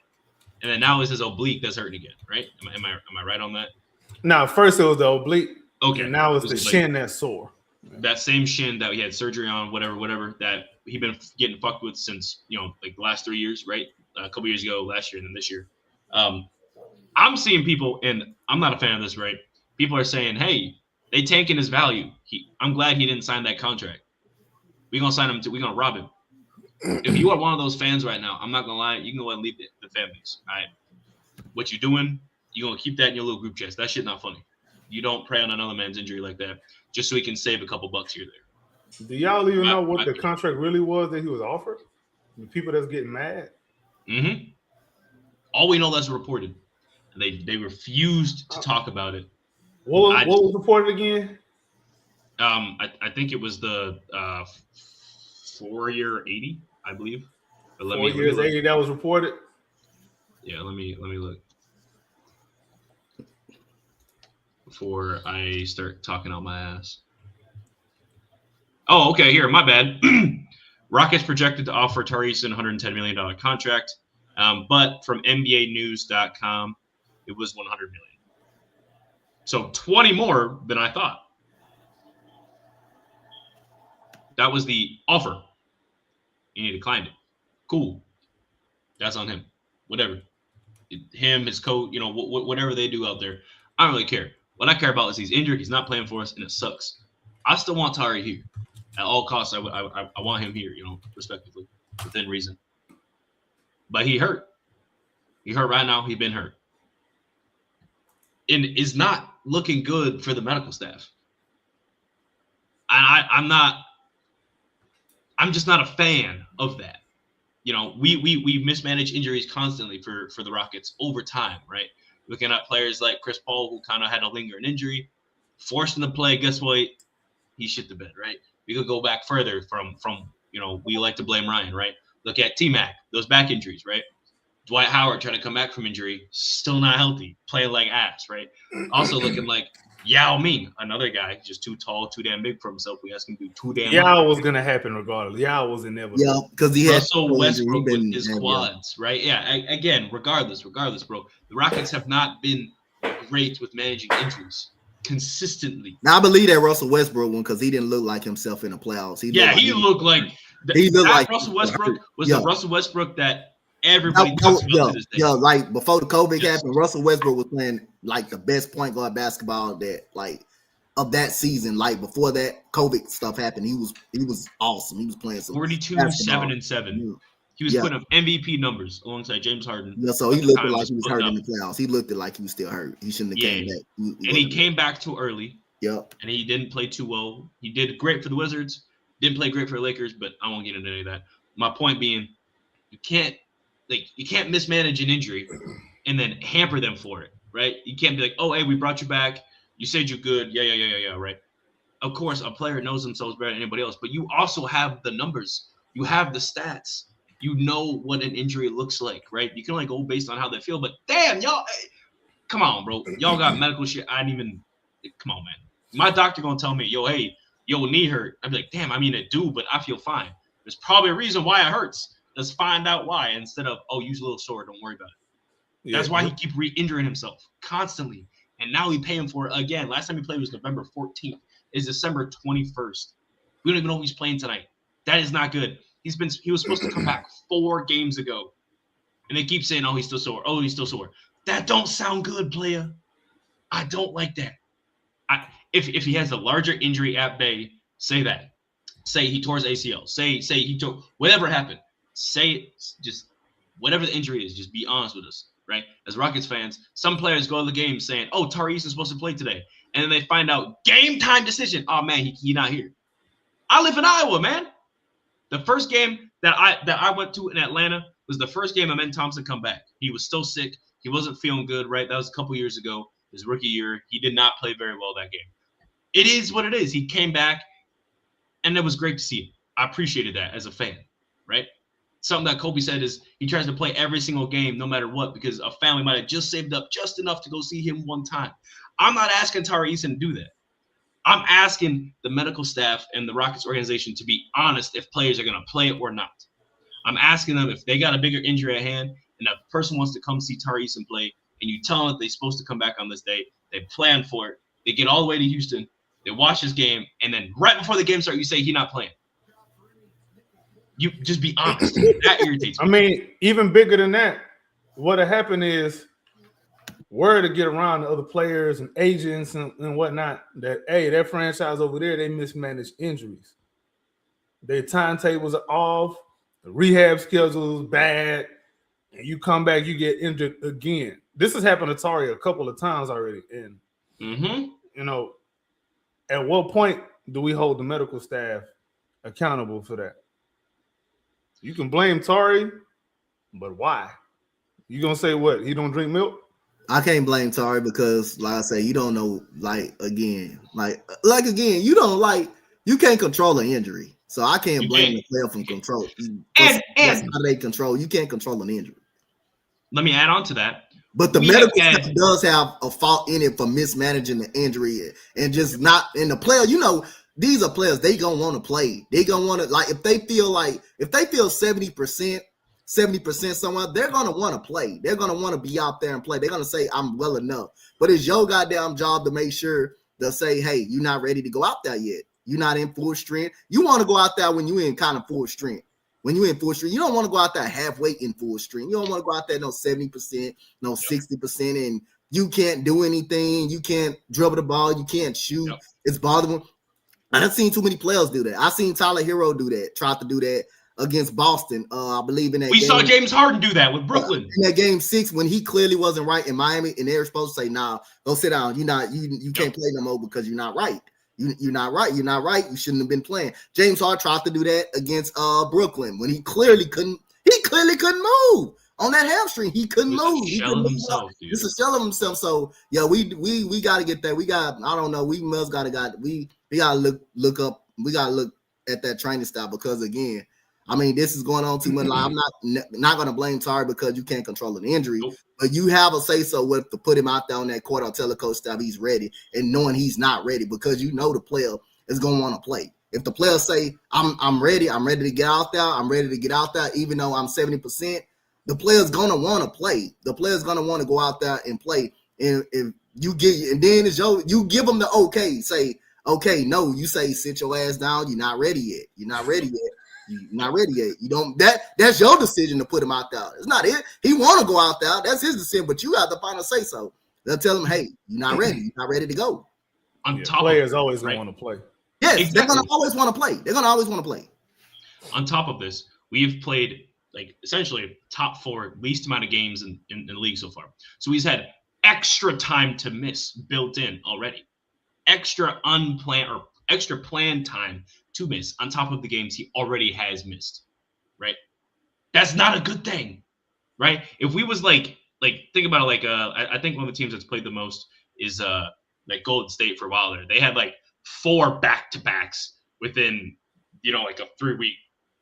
And then now it's his oblique that's hurting again, right? Am I right on that? No, first it was the oblique. Okay. And now it's the shin that's sore. that same shin that he had surgery on, whatever, that he been getting fucked with since, like the last 3 years, right? A couple years ago, last year, and then this year. I'm seeing people, and I'm not a fan of this, right? People are saying, hey, they tanking his value. I'm glad he didn't sign that contract. We're going to sign him we're going to rob him. If you are one of those fans right now, I'm not going to lie, you can go ahead and leave the fan base. All right? What you're doing, you're going to keep that in your little group chats. That shit not funny. You don't prey on another man's injury like that just so he can save a couple bucks here or there. Do y'all even know what the contract really was that he was offered? The people that's getting mad? Mm-hmm. All we know that's reported. And they refused to talk about it. What was reported again? I think it was the 4-year 80, I believe. But 4 years 80 that was reported? Yeah, let me look. Before I start talking out my ass. Oh, okay, here, my bad. Rockets projected to offer Tari Eason a $110 million contract, but from NBAnews.com, it was $100 million. So 20 more than I thought. That was the offer. And he declined it. Cool. That's on him. Whatever. Him, his coach, whatever they do out there. I don't really care. What I care about is he's injured, he's not playing for us, and it sucks. I still want Tari here. At all costs, I want him here, respectively, within reason. But he hurt. He hurt right now. He's been hurt. And is not looking good for the medical staff. I'm just not a fan of that. We mismanage injuries constantly for the Rockets over time, right? Looking at players like Chris Paul, who kind of had a lingering injury, forced him to play. Guess what? He shit the bed, right? We could go back further from we like to blame Ryan, right? Look at T-Mac, those back injuries, right? Dwight Howard trying to come back from injury, still not healthy, playing like ass, right? Also looking like Yao Ming, another guy, just too tall, too damn big for himself. We asked him to do too damn Yao was going to happen regardless. Yao was inevitable. Yeah, because he had Russell Westbrook with his quads, right? Yeah, again, regardless, bro. The Rockets have not been great with managing injuries consistently. Now, I believe that Russell Westbrook one because he didn't look like himself in the playoffs. He looked like Russell Westbrook was the Russell Westbrook that everybody talks about to this day. Yeah, like before the COVID happened, Russell Westbrook was playing like the best point guard basketball of that season. Like before that COVID stuff happened, he was awesome. He was playing some 42, 7-7. Yeah. He was putting up MVP numbers alongside James Harden. Yeah, so he looked like he was hurt in the playoffs. He looked like he was still hurt. He shouldn't have came back. And he came back too early. Yep. And he didn't play too well. He did great for the Wizards. Didn't play great for the Lakers, but I won't get into any of that. My point being, you can't mismanage an injury and then hamper them for it, right? You can't be like, oh, hey, we brought you back. You said you're good. Yeah, right? Of course, a player knows themselves better than anybody else, but you also have the numbers. You have the stats. You know what an injury looks like, right? You can only go based on how they feel, but damn, y'all, come on, bro. Y'all got medical shit. Come on, man. My doctor gonna tell me, knee hurt. I'd be like, damn, it do, but I feel fine. There's probably a reason why it hurts. Let's find out why instead of, he's a little sore. Don't worry about it. Yeah. That's why he keep re-injuring himself constantly. And now we pay him for it again. Last time he played was November 14th. It's December 21st. We don't even know if he's playing tonight. That is not good. He was supposed to come back 4 games ago. And they keep saying, he's still sore. He's still sore. That don't sound good, player. I don't like that. If he has a larger injury at bay, say that. Say he tore his ACL. Say he tore whatever happened. Say it. Just whatever the injury is, just be honest with us, right? As Rockets fans, some players go to the game saying, Tari Eason's supposed to play today. And then they find out game time decision. Oh, man, he not here. I live in Iowa, man. The first game that I went to in Atlanta was the first game Amen Thompson come back. He was still sick. He wasn't feeling good, right? That was a couple years ago, his rookie year. He did not play very well that game. It is what it is. He came back, and it was great to see him. I appreciated that as a fan, right? Something that Kobe said is he tries to play every single game no matter what because a family might have just saved up just enough to go see him one time. I'm not asking Tari Eason to do that. I'm asking the medical staff and the Rockets organization to be honest if players are going to play it or not. I'm asking them if they got a bigger injury at hand and a person wants to come see Tari Eason play and you tell them that they're supposed to come back on this day, they plan for it, they get all the way to Houston, They watch his game, and then right before the game starts, you say he's not playing. You just be honest. That irritates me. I mean, even bigger than that, what had happened is word to get around to other players and agents and whatnot that, hey, that franchise over there, they mismanaged injuries. Their timetables are off. The rehab schedule is bad. And you come back, you get injured again. This has happened to Tari a couple of times already. And, you know, at what point do we hold the medical staff accountable for that? You can blame Tari, but why? You gonna say what? He don't drink milk? I can't blame Tari because, like I say, you don't know. Again, you don't you can't control an injury, so I can't blame the player from control. And that's how they control. You can't control an injury. Let me add on to that. But the medical staff does have a fault in it for mismanaging the injury and just not in the player. You know, these are players, they gonna want to play. They gonna want to, if they feel 70% somewhere, they're gonna want to play. They're gonna want to be out there and play. They're gonna say, I'm well enough. But it's your goddamn job to make sure they'll say, hey, you're not ready to go out there yet. You're not in full strength. You want to go out there when you're in kind of full strength. When you're in full strength, you don't want to go out there halfway in full strength. You don't want to go out there no 70%, no 60%, and you can't do anything. You can't dribble the ball. You can't shoot. Yep. It's bothering. I've seen too many players do that. I've seen Tyler Hero do that, tried to do that against Boston. I believe in that. We saw James Harden do that with Brooklyn. In that game 6 when he clearly wasn't right in Miami, and they were supposed to say, nah, go sit down. You can't play no more because you're not right. You're not right. You're not right. You shouldn't have been playing. James Harden tried to do that against Brooklyn when he clearly couldn't move on that hamstring. He couldn't move. He couldn't move himself. This is shell of himself. So yeah, we got to get that. We got, I don't know. We must got we got to look up. We got to look at that training style because again, I mean, this is going on too much. Like, I'm not going to blame Tari because you can't control an injury, but you have a say so with to put him out there on that court or tell the coach that he's ready and knowing he's not ready because you know the player is going to want to play. If the player say, I'm ready to get out there, even though I'm 70%, the player's going to want to play. The player's going to want to go out there and play. And if you give them the okay, say, okay, no, you say, sit your ass down. You're not ready yet. You're not ready yet. You don't. That's your decision to put him out there. It's not it. He want to go out there. That's his decision. But you have the final say so. They'll tell him, hey, you're not ready. You're not ready to go. Players always gonna want to play. Yes, exactly. They're gonna always want to play. They're gonna always want to play. On top of this, we've played essentially top 4 least amount of games in the league so far. So he's had extra time to miss built in already. Extra unplanned or extra planned time to miss on top of the games he already has missed, right? That's not a good thing, right? If we was think about it, I think one of the teams that's played the most is Golden State for a while there. They had 4 back-to-backs within a 3-week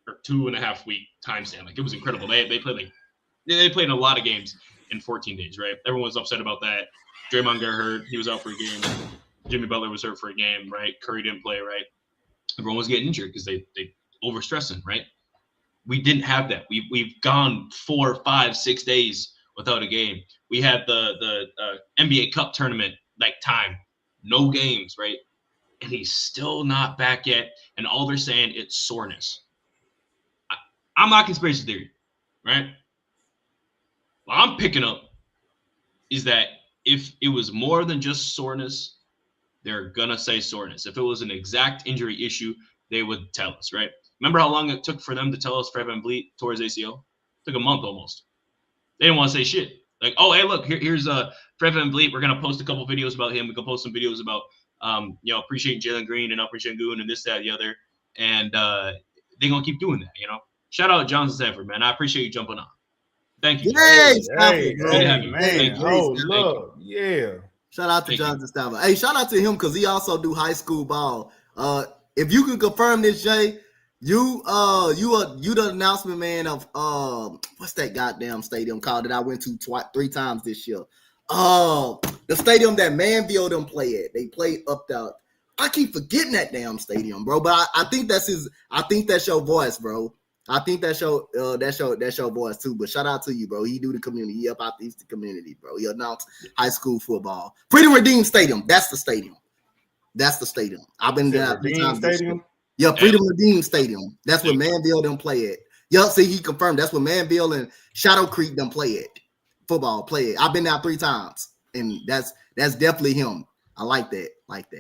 or 2.5 week time span. It was incredible. They played they played in a lot of games in 14 days, right? Everyone was upset about that. Draymond got hurt; he was out for a game. Jimmy Butler was hurt for a game, right? Curry didn't play, right? Everyone was getting injured because they overstressing, right? We didn't have that. We've gone 4, 5, 6 days without a game. We had the NBA Cup tournament time, no games, right? And he's still not back yet. And all they're saying it's soreness. I'm not conspiracy theory, right? What I'm picking up is that if it was more than just soreness, they're gonna say soreness. If it was an exact injury issue, they would tell us, right? Remember how long it took for them to tell us Fred VanVleet tore his ACL? It took a month almost. They didn't want to say shit. Oh, hey, look, here's Fred VanVleet. We're gonna post a couple videos about him. We can post some videos about appreciating Jalen Green and appreciating Goon and this, that, the other. And they're gonna keep doing that, Shout out Johnson Sanford, man. I appreciate you jumping on. Thank you. Hey, man. Thank you. Oh, look, yeah. Shout out to Jonathan Stava. Hey, shout out to him because he also do high school ball. If you can confirm this, Jay, you the announcement man of what's that goddamn stadium called that I went to 3 times this year? The stadium that Manville them play at. They play up there. I keep forgetting that damn stadium, bro. But I think that's his. I think that's your voice, bro. I think that's your voice too. But shout out to you, bro. He do the community. He up out the community, bro. He announced high school football. Freedom Redeemed Stadium. That's the stadium. That's the stadium. I've been there 3 Redeem times this year. Stadium. Yeah, Freedom Redeem Stadium. That's where Manville them play at. Yup, see, he confirmed that's where Manville and Shadow Creek them play at. Football play at. I've been there 3 times, and that's definitely him. I like that.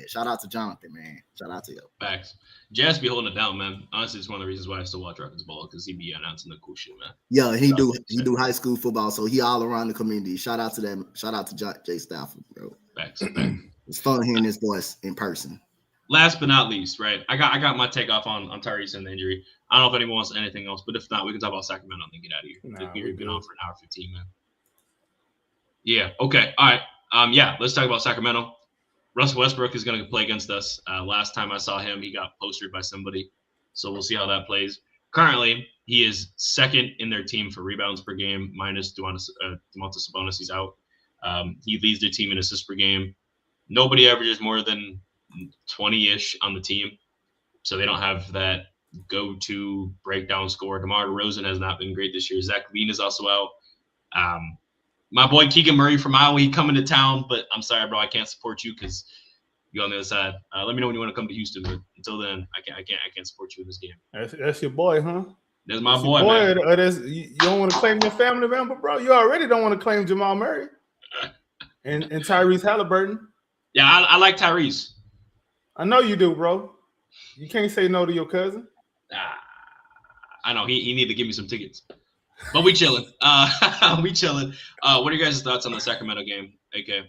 Shout out to Jonathan, man. Shout out to you. Facts. Jazz be holding it down, man. Honestly, it's one of the reasons why I still watch Rockets ball because he be announcing the cool shit, man. Yeah, he do high school football, so he all around the community. Shout out to them. Shout out to Jay Stafford, bro. Facts. It's fun hearing his voice in person. Last but not least, right? I got my take off on Tyrese and the injury. I don't know if anyone wants anything else, but if not, we can talk about Sacramento and then get out of here. We've been on for an hour 15, man. Yeah. Okay. All right. Yeah. Let's talk about Sacramento. Russell Westbrook is going to play against us. Last time I saw him, he got postered by somebody, so we'll see how that plays. Currently, he is second in their team for rebounds per game, minus Domantas Sabonis. He's out. He leads their team in assists per game. Nobody averages more than 20-ish on the team, so they don't have that go-to breakdown scorer. DeMar DeRozan has not been great this year. Zach LaVine is also out. My boy Keegan Murray from Iowa, he coming to town, but I'm sorry, bro, I can't support you because you're on the other side. Let me know when you want to come to Houston, but until then, I can't support you in this game. That's your boy, huh? That's my boy, man. You don't want to claim your family member, bro. You already don't want to claim Jamal Murray and Tyrese Halliburton. Yeah, I like Tyrese. I know you do, bro. You can't say no to your cousin. I know he need to give me some tickets, but we chilling. We chilling. What are your guys' thoughts on the Sacramento game? AK,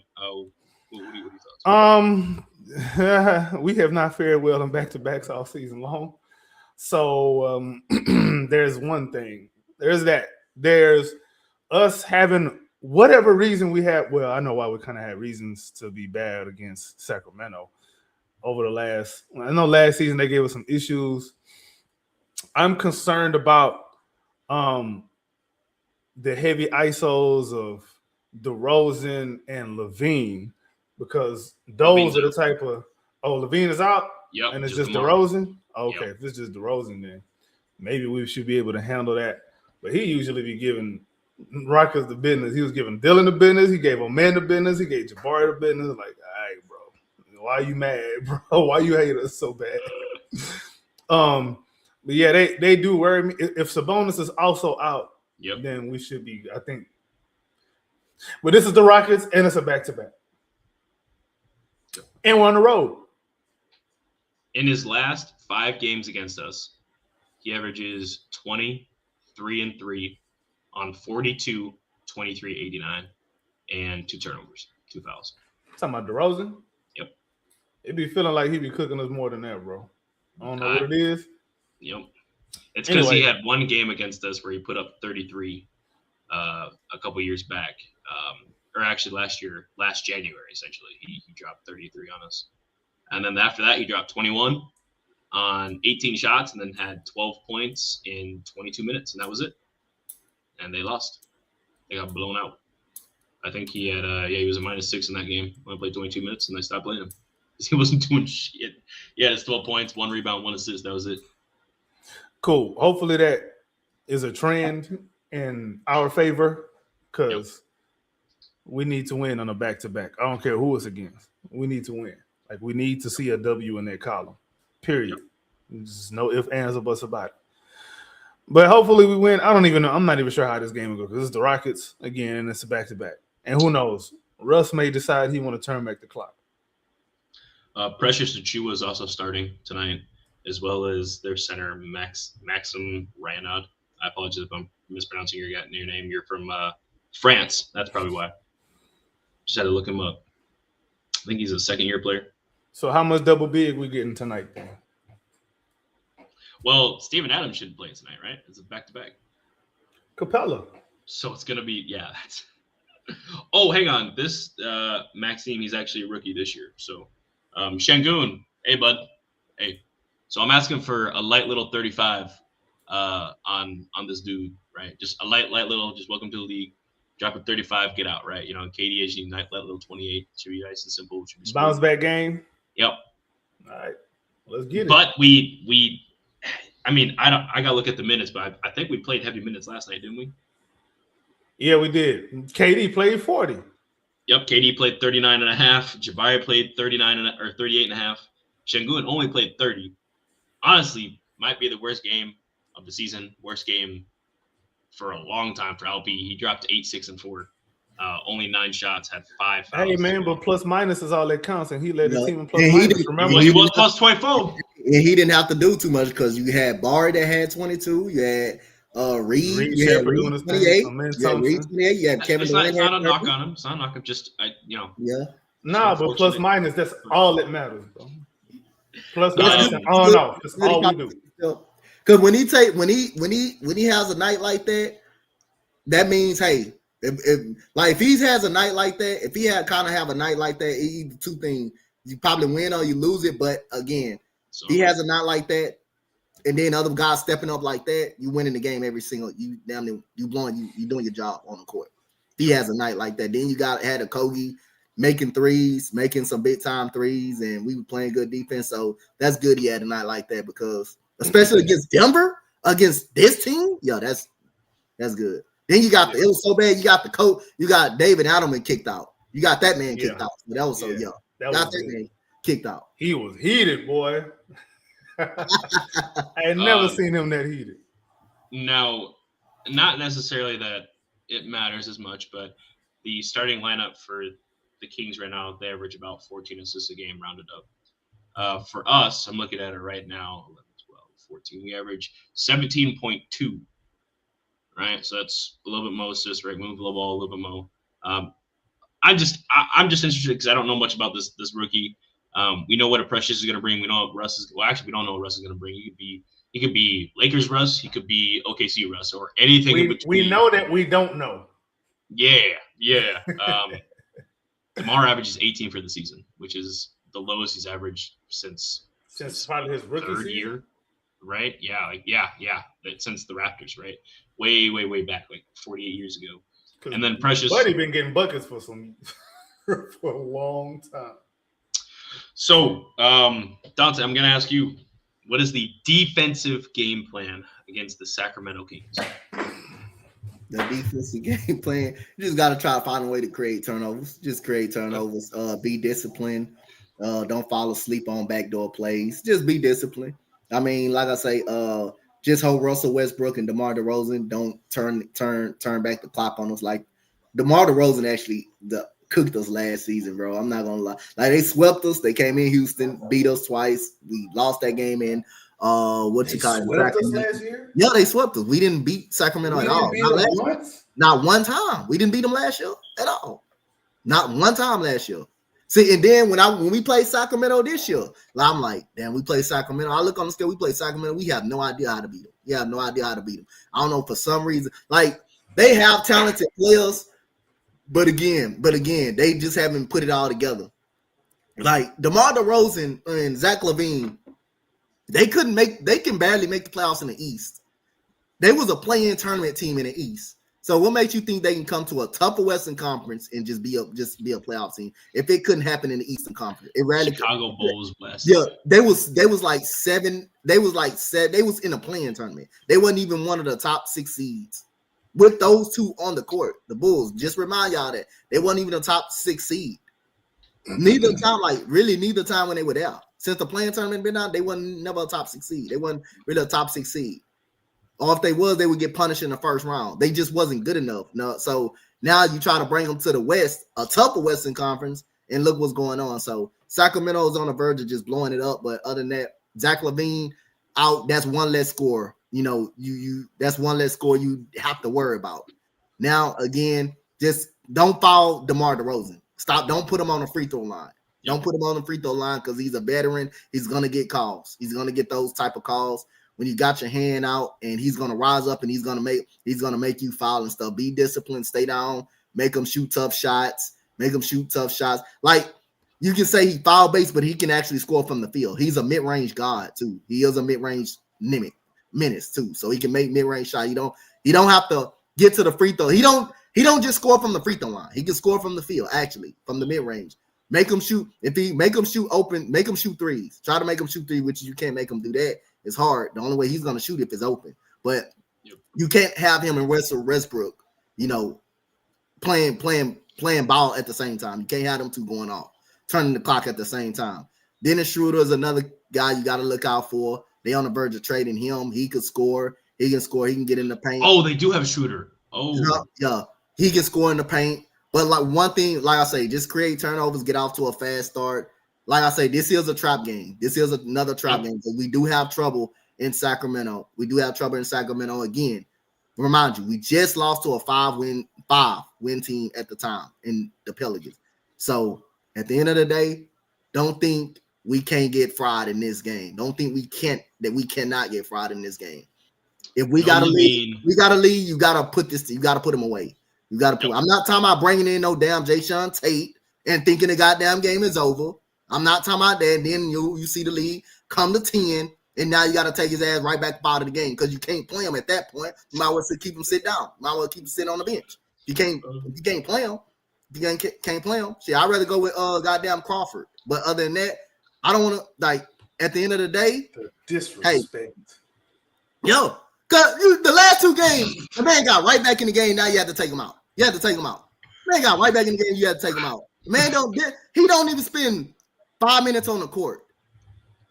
what are your thoughts? We have not fared well in back-to-backs all season long. So there's one thing. There's that. There's us having whatever reason we have. Well, I know why we kind of had reasons to be bad against Sacramento over the last. I know last season they gave us some issues. I'm concerned about the heavy ISOs of DeRozan and LaVine because those are the type of LaVine is out. Yep, and it's just DeRozan. Okay, If it's just DeRozan, then maybe we should be able to handle that. But he usually be giving Rockets the business. He was giving Dylan the business. He gave Oman the business. He gave Jabari the business. Like, all right, bro, why you mad, bro? Why you hate us so bad? But yeah, they do worry me. If Sabonis is also out, then we should be, I think. But this is the Rockets, and it's a back-to-back. And we're on the road. In his last 5 games against us, he averages 23-3 on 42, 23, 89, and 2 turnovers, 2 fouls. Talking about DeRozan? Yep. It be feeling like he be cooking us more than that, bro. I don't know what it is. Yep. It's because he had 1 game against us where he put up 33 a couple years back. Or actually last January, essentially. He dropped 33 on us. And then after that, he dropped 21 on 18 shots and then had 12 points in 22 minutes. And that was it. And they lost. They got blown out. I think he had, he was a -6 in that game when I played 22 minutes and they stopped playing him. He wasn't doing shit. He had his 12 points, 1 rebound, 1 assist. That was it. Cool. Hopefully that is a trend in our favor because we need to win on a back-to-back. I don't care who it's against. We need to win. Like, we need to see a W in that column, period. There's no ifs, ands, or buts about it. But hopefully we win. I don't even know. I'm not even sure how this game will go because it's the Rockets again, and it's a back-to-back. And who knows? Russ may decide he want to turn back the clock. Precious Achiuwa is also starting tonight, as well as their center, Maxim Raynaud. I apologize if I'm mispronouncing your name. You're from France. That's probably why. Just had to look him up. I think he's a second-year player. So how much double big we getting tonight then? Well, Steven Adams should play tonight, right? It's a back-to-back. Capella. So it's going to be, that's. Oh, hang on. This Maxime, he's actually a rookie this year. So Shangoon, hey, bud. Hey. So I'm asking for a light little 35 on this dude, right? Just a light little, just welcome to the league. Drop a 35, get out, right? You know, KDH, light little 28. Should be nice and simple. Should be bounce back game. Yep. All right. Let's get it. But I gotta look at the minutes, but I think we played heavy minutes last night, didn't we? Yeah, we did. KD played 40. Yep, KD played 39.5. Jabari played 38.5. Şengün only played 30. Honestly, might be the worst game of the season. Worst game for a long time for LP. He dropped 8, 6, and 4. Only 9 shots, had 5 fouls. Hey man, but plus minus is all that counts, and he led the team in plus and he minus. did- Remember, Well, he was plus 24. And he didn't have to do too much because you had Barry that had 22. You had Reed. You had Sheppard Reed doing his 28. thing. Amen, You had Reed Thompson. 28. You had Kevin It's Durant. not a had knock 30. on him. It's not a knock. I'm just, Yeah. Nah, but plus unfortunate. minus, that's all that matters, bro. Plus That's minus, good. oh no, that's all we do. Because when he has a night like that, that means hey, if he has a night like that, if he have a night like that, either two things: you probably win or you lose it. But again, So, he has a night like that, and then other guys stepping up like that, you winning the game every single. You doing your job on the court. He has a night like that. Then you had a Kogi making threes, making some big time threes, and we were playing good defense. So that's good. He had a night like that because, especially against Denver, against this team, that's good. Then you got it was so bad. You got the coach, you got David Adelman kicked out. You got that man kicked out. But that was so young. That man kicked out. He was heated, boy. I had never seen him that heated. now, not necessarily that it matters as much, but the starting lineup for the Kings right now, they average about 14 assists a game rounded up. For us, I'm looking at it right now, 11, 12, 14. We average 17.2. Right, so that's a little bit more assists, right? Move the ball a little bit more. I'm just interested because I don't know much about this rookie. We know what a Precious is going to bring. We know what Russ is. Well, actually, we don't know what Russ is going to bring. He could be Lakers Russ. He could be OKC Russ, or anything in between. We know that we don't know. Yeah. DeMar averages 18 for the season, which is the lowest he's averaged since probably his rookie third season? year. Right? Yeah. Since the Raptors, right? Way back, like 48 years ago. And then Precious. Buddy been getting buckets for a long time. So, Dante, I'm going to ask you, what is the defensive game plan against the Sacramento Kings? The defensive game plan, you just got to try to find a way to create turnovers. Just create turnovers. Be disciplined. Don't fall asleep on backdoor plays. Just be disciplined. I mean, like I say, just hold Russell Westbrook and DeMar DeRozan. Don't turn back the clock on us. Like DeMar DeRozan actually cooked us last season, bro. I'm not gonna lie. Like they swept us. They came in Houston, beat us twice. We lost that game in Swept us last year? Yeah, they swept us. We didn't beat Sacramento at all. Not one time. We didn't beat them last year at all. Not one time last year. See, and then when we played Sacramento this year, I'm like, damn, we played Sacramento. I look on the scale, we played Sacramento. We have no idea how to beat them. We have no idea how to beat them. I don't know, for some reason. Like, they have talented players, but again, they just haven't put it all together. Like, DeMar DeRozan and Zach LaVine, they can barely make the playoffs in the East. They was a play-in tournament team in the East. So what makes you think they can come to a tougher Western Conference and just be a playoff team if it couldn't happen in the Eastern Conference? It rarely Chicago Bulls West. Yeah, they was like seven. They was in a play-in tournament. They wasn't even one of the top 6 seeds. With those two on the court, the Bulls, just remind y'all that they wasn't even a top 6 seed. Neither time when they were there. Since the play-in tournament been out, they wasn't never a top 6 seed. They wasn't really a top 6 seed. Or if they was, they would get punished in the first round. They just wasn't good enough. No, so now you try to bring them to the West, a tougher Western Conference, and look what's going on. So Sacramento is on the verge of just blowing it up. But other than that, Zach LaVine out. That's one less score. You know, that's one less score you have to worry about. Now again, just don't foul DeMar DeRozan. Stop. Don't put him on the free throw line. Don't put him on the free throw line because he's a veteran. He's gonna get calls. He's gonna get those type of calls. When you got your hand out and he's going to rise up and he's going to make you foul and stuff. Be disciplined, stay down, make him shoot tough shots. Like, you can say he foul based, but he can actually score from the field. He's a mid-range guard too. He is a mid-range menace too. So he can make mid-range shots. He don't have to get to the free throw. He don't just score from the free throw line. He can score from the field, actually, from the mid-range. Make him shoot. Make him shoot open, make him shoot threes. Try to make him shoot threes, which you can't make him do that. It's hard. The only way he's going to shoot if it's open. But you can't have him and Russell Westbrook, playing playing ball at the same time. You can't have them two going off, turning the clock at the same time. Dennis Schroeder is another guy you got to look out for. They on the verge of trading him. He could score. He can score. He can get in the paint. Oh, they do have Shooter. Oh, yeah. He can score in the paint. But like one thing, like I say, just create turnovers, get off to a fast start. Like I say, this is a trap game. This is another trap game. But we do have trouble in Sacramento. We do have trouble in Sacramento again. Remind you, we just lost to a five win team at the time in the Pelicans. So at the end of the day, don't think we can't get fried in this game. Don't think we cannot get fried in this game. If we gotta leave, you gotta put him away. You gotta put. I'm not talking about bringing in no damn Jason Tate and thinking the goddamn game is over. I'm not talking about that. And then you see the lead come to 10, and now you gotta take his ass right back out of the game because you can't play him at that point. You might well keep him sit down. You might well keep him sitting on the bench. You can't play him. You can't play him. See, I'd rather go with goddamn Crawford. But other than that, I don't want to like. At the end of the day, the disrespect. Hey, yo. Cause the last two games, the man got right back in the game. Now you have to take him out. You have to take him out. The man got right back in the game. You have to take him out. The man don't even spend 5 minutes on the court,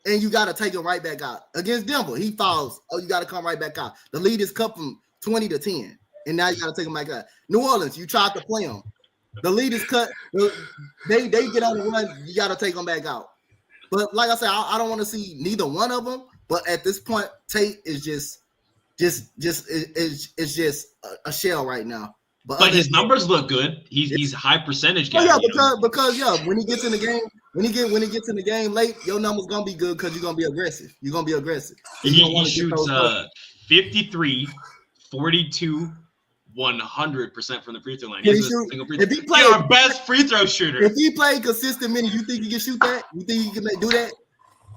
and you got to take him right back out against Denver. He fouls. Oh, you got to come right back out. The lead is cut from 20 to 10, and now you got to take him back out. New Orleans, you tried to play him. The lead is cut. They get on the run. You got to take them back out. But like I said, I don't want to see neither one of them. But at this point, Tate is just a shell right now. But his numbers look good. He's a high percentage guy. Yeah, because when he gets in the game, when he gets in the game late, your numbers gonna be good because you're gonna be aggressive. You're gonna be aggressive. He shoots 53, 42, 100% from the free throw line. He's a single free throw. He's our best free throw shooter. If he played consistent minutes, you think he can shoot that? You think he can do that?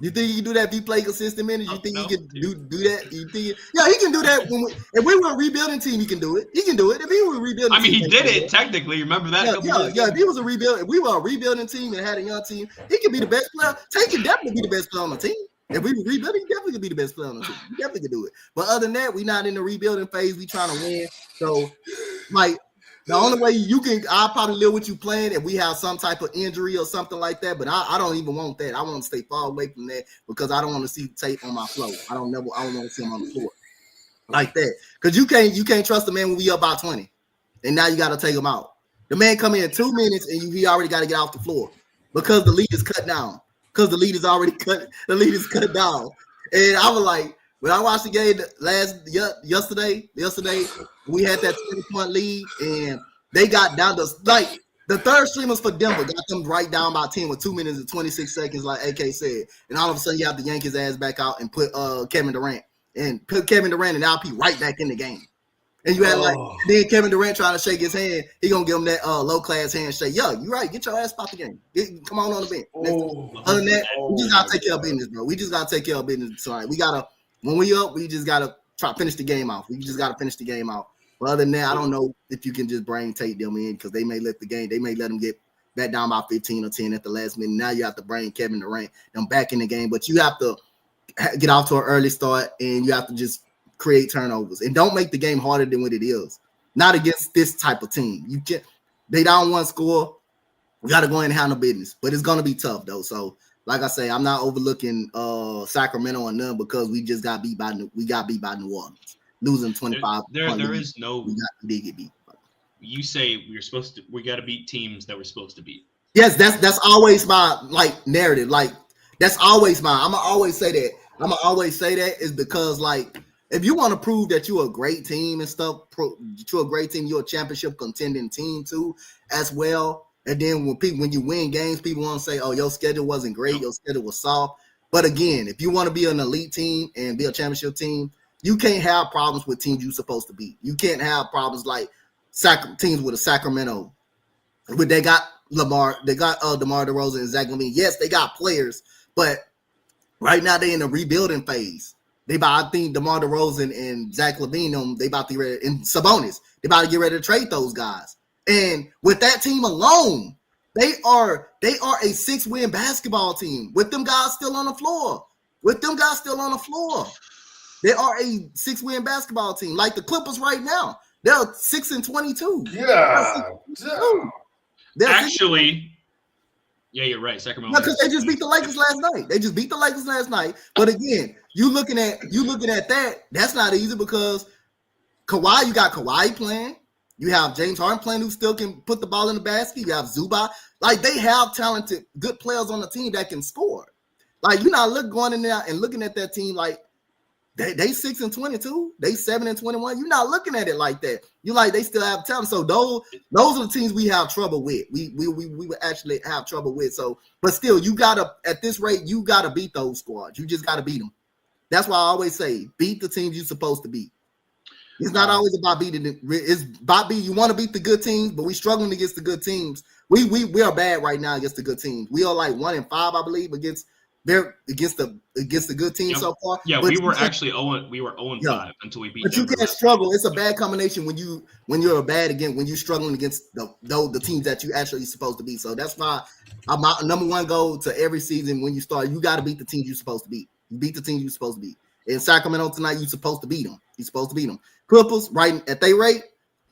You think he can do that if he play consistent minutes? You think he can do that? You think he can do that. If we were a rebuilding team, he can do it. He can do it. If he were a rebuilding team. He did it technically. Remember that? If he was a if we were a rebuilding team and had a young team, he could be the best player. Tate can definitely be the best player on the team. If we were rebuilding, he definitely could be the best player on the team. He definitely could do it. But other than that, we're not in the rebuilding phase. We trying to win. So, like, the only way I'll probably live with you playing if we have some type of injury or something like that. But I don't even want that. I want to stay far away from that because I don't want to see Tate on my floor. I don't want to see him on the floor like that. Because you can't trust the man when we up by 20. And now you got to take him out. The man come in 2 minutes and he already got to get off the floor because the lead is cut down. Because the lead is already cut. The lead is cut down. And I was like, when I watched the game yesterday, we had that 20-point lead, and they got down to like the third streamers for Denver got them right down by 10 with 2 minutes and 26 seconds, like AK said. And all of a sudden, you have to yank his ass back out and put Kevin Durant and LP right back in the game. And you had then Kevin Durant trying to shake his hand. He gonna give him that low class handshake. Yo, you right? Get your ass out the game. Come on the bench. Other than that, we just gotta take care of business, bro. We just gotta take care of business tonight. We gotta. When we up, we just gotta try to finish the game out. We just gotta finish the game out. But other than that, I don't know if you can just Tate them in because they may let them get back down by 15 or 10 at the last minute. Now you have to bring Kevin Durant them back in the game, but you have to get off to an early start and you have to just create turnovers and don't make the game harder than what it is. Not against this type of team. You can't. They down one score. We got to go in and handle business, but it's gonna be tough though. So. Like I say, I'm not overlooking Sacramento or none because we just got beat by New Orleans, losing 25. There is no. We get beat. You say we got to beat teams that we're supposed to beat. Yes, that's always my narrative. Like that's always my. I'm gonna always say that is because if you want to prove that you're a great team and stuff, you're a great team, you're a championship contending team too, as well. And then when you win games, people want to say, "Oh, your schedule wasn't great. Your schedule was soft." But again, if you want to be an elite team and be a championship team, you can't have problems with teams you're supposed to beat. You can't have problems like teams with a Sacramento, where they got DeMar DeRozan and Zach LaVine. Yes, they got players, but right now they're in a rebuilding phase. I think DeMar DeRozan and Zach LaVine, they about to get ready, and Sabonis, they about to get ready to trade those guys. And with that team alone, they are a 6-win basketball team with them guys still on the floor. They are a 6-win basketball team, like the Clippers right now. They're 6-22. Yeah. Actually, yeah, you're right. Sacramento. Because they just beat the Lakers last night. But again, you looking at that. That's not easy because Kawhi, you got Kawhi playing. You have James Harden playing who still can put the ball in the basket. You have Zubac. Like, they have talented, good players on the team that can score. Like, you're not going in there and looking at that team like they 6-22, they 7-21. You're not looking at it like that. You like they still have talent. So those are the teams we have trouble with. We would actually have trouble with. So, but still, you gotta at this rate, you gotta beat those squads. You just gotta beat them. That's why I always say beat the teams you're supposed to beat. It's not always about beating it. It's about you want to beat the good teams, but we're struggling against the good teams. We are bad right now against the good teams. We are like 1-5, I believe, against the good teams so far. Yeah, but we were actually 0-5 until we beat. But you can't struggle. It's a bad combination when you're bad again when you're struggling against the teams that you actually supposed to beat. So that's why my number one goal to every season when you start, you got to beat the teams you're supposed to beat. You beat the teams you're supposed to beat. In Sacramento tonight, you're supposed to beat them. You're supposed to beat them. Clippers, right at their rate,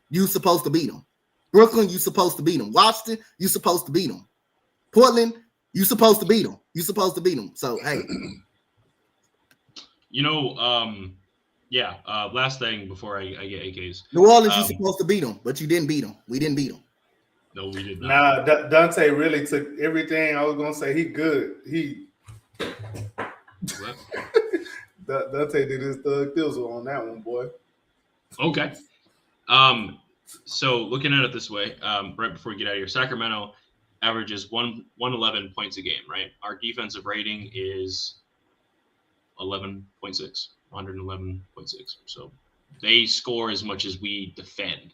you're supposed to beat them. Brooklyn, you're supposed to beat them. Washington, you're supposed to beat them. Portland, you're supposed to beat them. You're supposed to beat them. So, hey. Last thing before I get AKs. New Orleans, you're supposed to beat them, but you didn't beat them. We didn't beat them. No, we did not. Nah, Dante really took everything I was going to say. He good. Dante did his thug thizzle on that one, boy. Okay. So looking at it this way, right before we get out of here, Sacramento averages 111 points a game, right? Our defensive rating is 11.6, 111.6. So they score as much as we defend,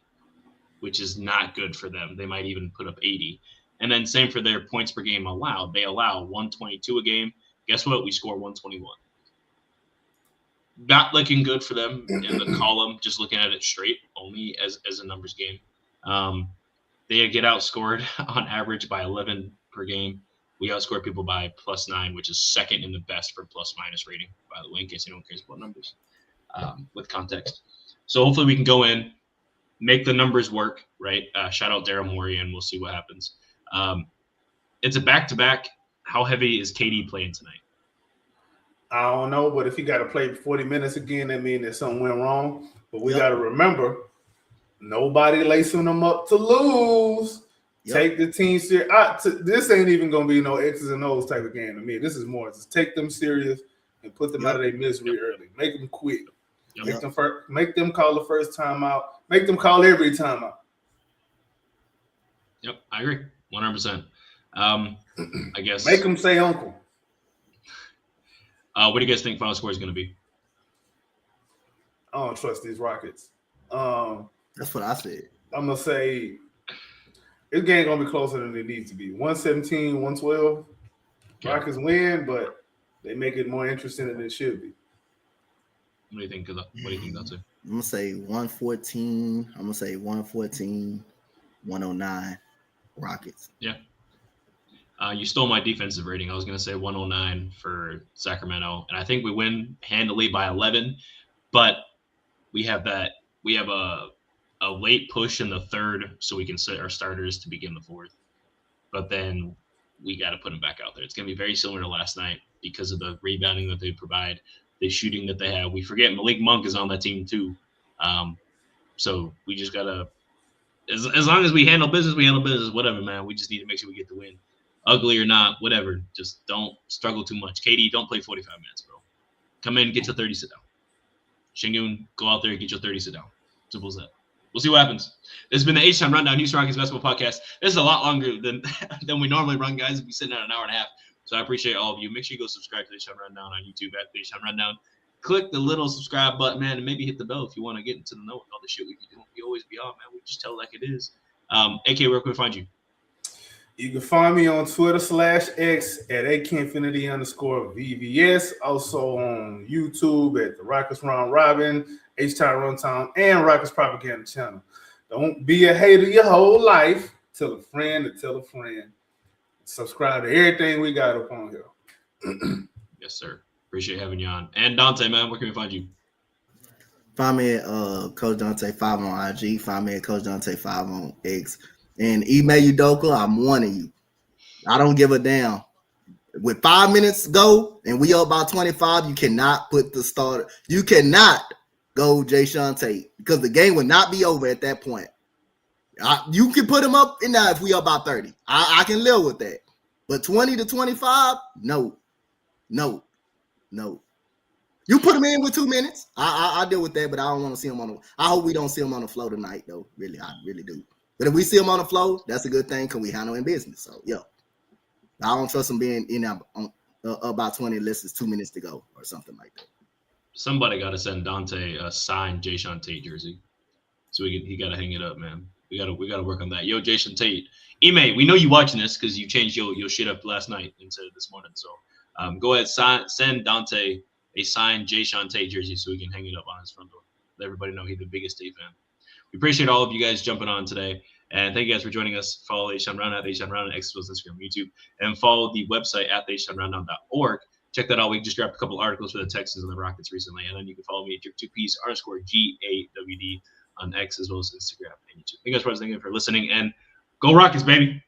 which is not good for them. They might even put up 80. And then same for their points per game allowed. They allow 122 a game. Guess what? We score 121. Not looking good for them in the column, just looking at it straight, only as a numbers game. They get outscored on average by 11 per game. We outscore people by +9, which is second in the best for plus-minus rating, by the way, in case anyone cares about numbers with context. So hopefully we can go in, make the numbers work, right? Shout out Daryl Morey, and we'll see what happens. It's a back-to-back. How heavy is KD playing tonight? I don't know, but if he got to play 40 minutes again, that means that something went wrong. But we got to remember, nobody lacing them up to lose. Take the team serious. This ain't even going to be no X's and O's type of game to me. This is more just take them serious and put them out of their misery early. Make them quit. Make them call the first time out. Make them call every time out. Yep, I agree. 100%. I guess. Make them say uncle. What do you guys think final score is going to be? I don't trust these Rockets. That's what I said. I'm going to say this game going to be closer than it needs to be. 117, 112. Yeah. Rockets win, but they make it more interesting than it should be. What do you think, What do you think, Dante? I'm going to say 114. I'm going to say 114, 109 Rockets. Yeah. You stole my defensive rating. I was going to say 109 for Sacramento, and I think we win handily by 11. But we have a late push in the third, so we can set our starters to begin the fourth. But then we got to put them back out there. It's going to be very similar to last night because of the rebounding that they provide, the shooting that they have. We forget Malik Monk is on that team too. So we just got to, as long as we handle business, whatever, man. We just need to make sure we get the win. Ugly or not, whatever. Just don't struggle too much. KD, don't play 45 minutes, bro. Come in, get your 30, sit down. Shingun, go out there, get your 30, sit down. Simple as that. We'll see what happens. This has been the H-Time Rundown, Houston Rockets Basketball Podcast. This is a lot longer than we normally run, guys. We'll be sitting at an hour and a half. So I appreciate all of you. Make sure you go subscribe to the H-Time Rundown on YouTube at the H-Time Rundown. Click the little subscribe button, man, and maybe hit the bell if you want to get into the know of all the shit we be doing. We always be on, man. We just tell it like it is. AK, where can we find you? You can find me on Twitter /X at AKinfinity_VVS. Also on YouTube at the Rockets Round Robin, H-Time Runtown, and Rockets Propaganda Channel. Don't be a hater your whole life. Tell a friend to tell a friend. Subscribe to everything we got up on here. Yes, sir. Appreciate having you on. And Dante, man, where can we find you? Find me at Coach Dante 5 on IG. Find me at Coach Dante 5 on X. And Ime Udoka, I'm warning you. I don't give a damn. With 5 minutes to go and we up by 25, you cannot put the starter. You cannot go Jayshawn Tate because the game would not be over at that point. You can put him up in there if we up by 30. I can live with that. But 20 to 25, no. You put him in with 2 minutes. I deal with that, but I don't want to see him on the. I hope we don't see him on the floor tonight, though. Really, I really do. But if we see him on the floor, that's a good thing because we handle in business. So, yeah. I don't trust him being in there on about 20 unless it's 2 minutes to go or something like that. Somebody got to send Dante a signed Jayshawn Tate jersey, so he got to hang it up, man. We got to work on that. Yo, Jayshawn Tate, Ime, we know you watching this because you changed your shit up last night instead of this morning. So go ahead, send Dante a signed Jayshawn Tate jersey so we can hang it up on his front door. Let everybody know he's the biggest Tate fan. We appreciate all of you guys jumping on today. And thank you guys for joining us. Follow H-Town Round at H-Town Round on X, Instagram, YouTube, and follow the website at htownroundown.org. Check that out. We just dropped a couple articles for the Texans and the Rockets recently. And then you can follow me at Drip2Ps_GAWD on X as well as Instagram and YouTube. Thank you guys for listening and for listening. And go Rockets, baby.